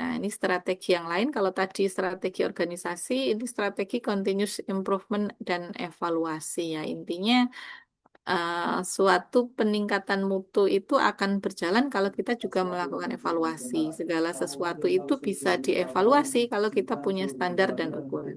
S2: Nah, ini strategi yang lain. Kalau tadi strategi organisasi, ini strategi continuous improvement dan evaluasi ya. Intinya suatu peningkatan mutu itu akan berjalan kalau kita juga melakukan evaluasi. Segala sesuatu itu bisa dievaluasi kalau kita punya standar dan ukuran.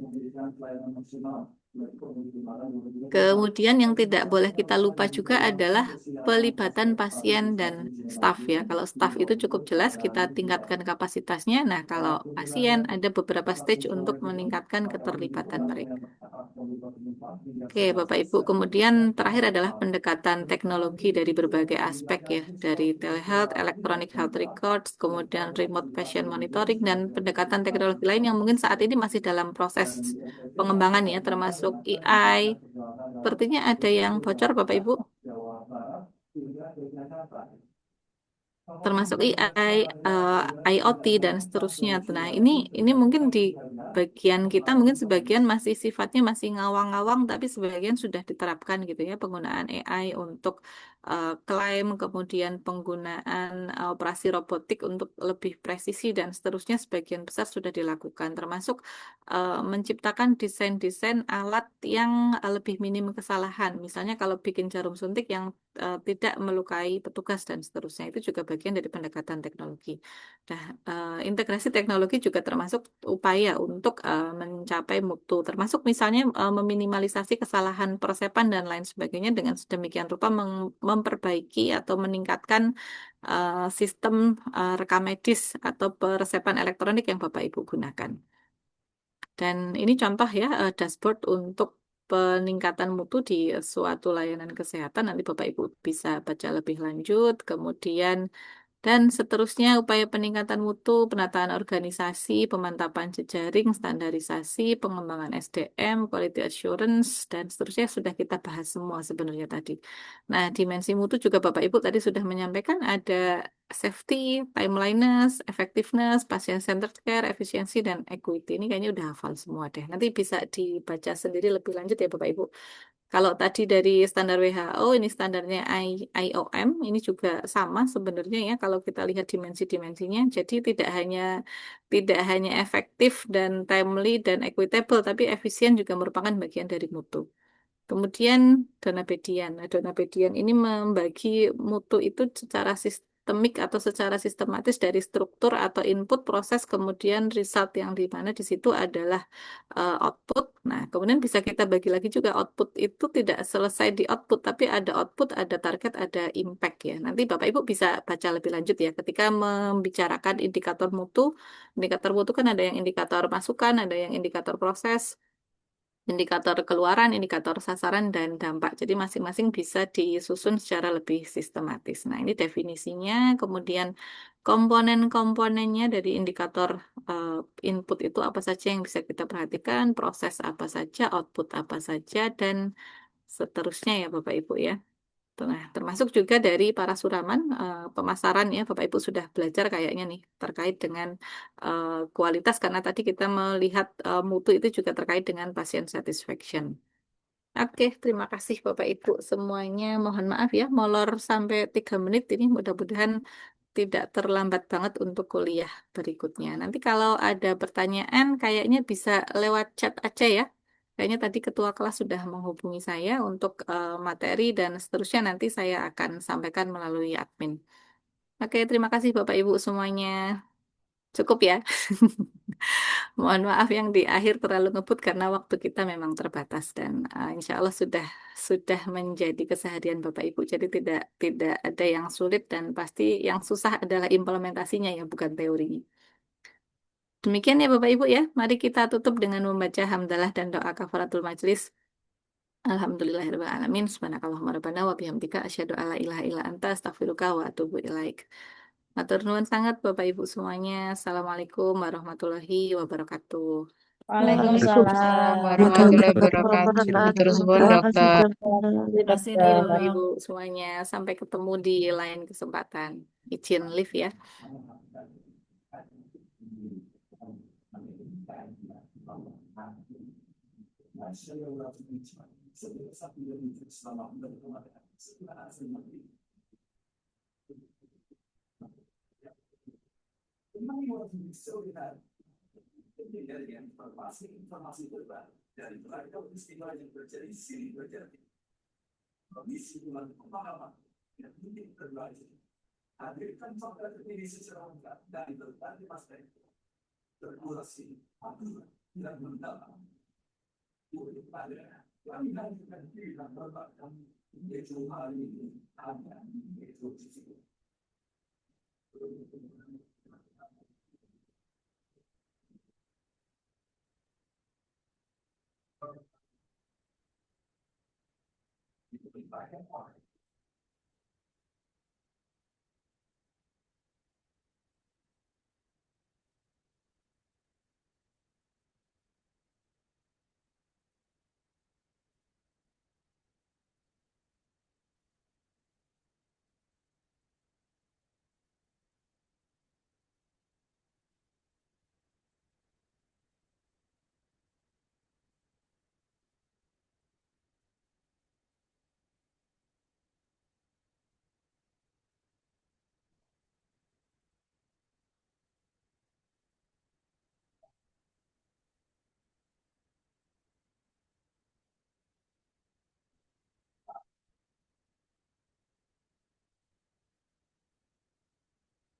S2: Kemudian yang tidak boleh kita lupa juga adalah pelibatan pasien dan staf ya. Kalau staf itu cukup jelas kita tingkatkan kapasitasnya. Nah, kalau pasien ada beberapa stage untuk meningkatkan keterlibatan mereka. Oke, Bapak Ibu. Kemudian terakhir adalah pendekatan teknologi dari berbagai aspek ya, dari telehealth, electronic health records, kemudian remote patient monitoring, dan pendekatan teknologi lain yang mungkin saat ini masih dalam proses pengembangan ya, termasuk AI. Sepertinya ada yang bocor, Bapak Ibu, termasuk AI, IoT dan seterusnya. Nah, ini mungkin di bagian kita mungkin sebagian masih sifatnya masih ngawang-ngawang, tapi sebagian sudah diterapkan gitu ya penggunaan AI untuk klaim, kemudian penggunaan operasi robotik untuk lebih presisi dan seterusnya sebagian besar sudah dilakukan, termasuk menciptakan desain-desain alat yang lebih minim kesalahan. Misalnya kalau bikin jarum suntik yang tidak melukai petugas dan seterusnya, itu juga bagian dari pendekatan teknologi. Nah, integrasi teknologi juga termasuk upaya untuk mencapai mutu, termasuk misalnya meminimalisasi kesalahan persepan dan lain sebagainya dengan sedemikian rupa memperbaiki atau meningkatkan sistem rekam medis atau persepan elektronik yang Bapak Ibu gunakan. Dan ini contoh ya dashboard untuk peningkatan mutu di suatu layanan kesehatan. Nanti Bapak Ibu bisa baca lebih lanjut. Kemudian dan seterusnya upaya peningkatan mutu, penataan organisasi, pemantapan jejaring, standarisasi, pengembangan SDM, quality assurance, dan seterusnya sudah kita bahas semua sebenarnya tadi. Nah, dimensi mutu juga Bapak Ibu tadi sudah menyampaikan ada safety, timeliness, effectiveness, patient-centered care, efisiensi, dan equity. Ini kayaknya udah hafal semua deh. Nanti bisa dibaca sendiri lebih lanjut ya Bapak Ibu. Kalau tadi dari standar WHO, ini standarnya IOM, ini juga sama sebenarnya ya kalau kita lihat dimensi-dimensinya. Jadi tidak hanya efektif dan timely dan equitable, tapi efisien juga merupakan bagian dari mutu. Kemudian Donabedian. Nah, Donabedian ini membagi mutu itu secara sistemik atau secara sistematis dari struktur atau input, proses, kemudian result yang di mana di situ adalah output. Nah, kemudian bisa kita bagi lagi juga output itu tidak selesai di output, tapi ada output, ada target, ada impact ya. Nanti Bapak Ibu bisa baca lebih lanjut ya ketika membicarakan indikator mutu. Indikator mutu kan ada yang indikator masukan, ada yang indikator proses, indikator keluaran, indikator sasaran, dan dampak. Jadi masing-masing bisa disusun secara lebih sistematis. Nah, ini definisinya, kemudian komponen-komponennya dari indikator eh, input itu apa saja yang bisa kita perhatikan, proses apa saja, output apa saja, dan seterusnya ya Bapak Ibu ya. Nah, termasuk juga dari para suraman pemasaran ya, Bapak Ibu sudah belajar kayaknya nih terkait dengan kualitas karena tadi kita melihat mutu itu juga terkait dengan patient satisfaction. Oke, terima kasih Bapak Ibu semuanya. Mohon maaf ya, molor sampai 3 menit ini mudah-mudahan tidak terlambat banget untuk kuliah berikutnya. Nanti kalau ada pertanyaan kayaknya bisa lewat chat aja ya. Kayaknya tadi ketua kelas sudah menghubungi saya untuk materi dan seterusnya nanti saya akan sampaikan melalui admin. Oke, terima kasih Bapak Ibu semuanya. Cukup ya. Mohon maaf yang di akhir terlalu ngebut karena waktu kita memang terbatas dan insya Allah sudah menjadi keseharian Bapak Ibu. Jadi tidak ada yang sulit dan pasti yang susah adalah implementasinya ya, bukan teorinya. Demikian ya Bapak Ibu ya. Mari kita tutup dengan membaca hamdalah dan doa kafaratul majelis. Alhamdulillahirrahmanirrahim. Subhanakallahumma rabbana wa bihamdika asyhadu alla ilaha illa anta astaghfiruka wa atubu ilaik. Matur nuwun sangat Bapak Ibu semuanya. Assalamualaikum warahmatullahi wabarakatuh.
S7: Waalaikumsalam
S4: Waalaikumsalam
S7: warahmatullahi
S4: warahmatullahi
S7: wabarakatuh.
S4: wabarakatuh.
S7: Terus pun
S8: Terima kasih
S7: dokter.
S8: dokter.
S4: Terima kasih
S2: Terima kasih Bapak
S4: dok.
S2: Ibu semuanya. Sampai ketemu di lain kesempatan. Izin live ya.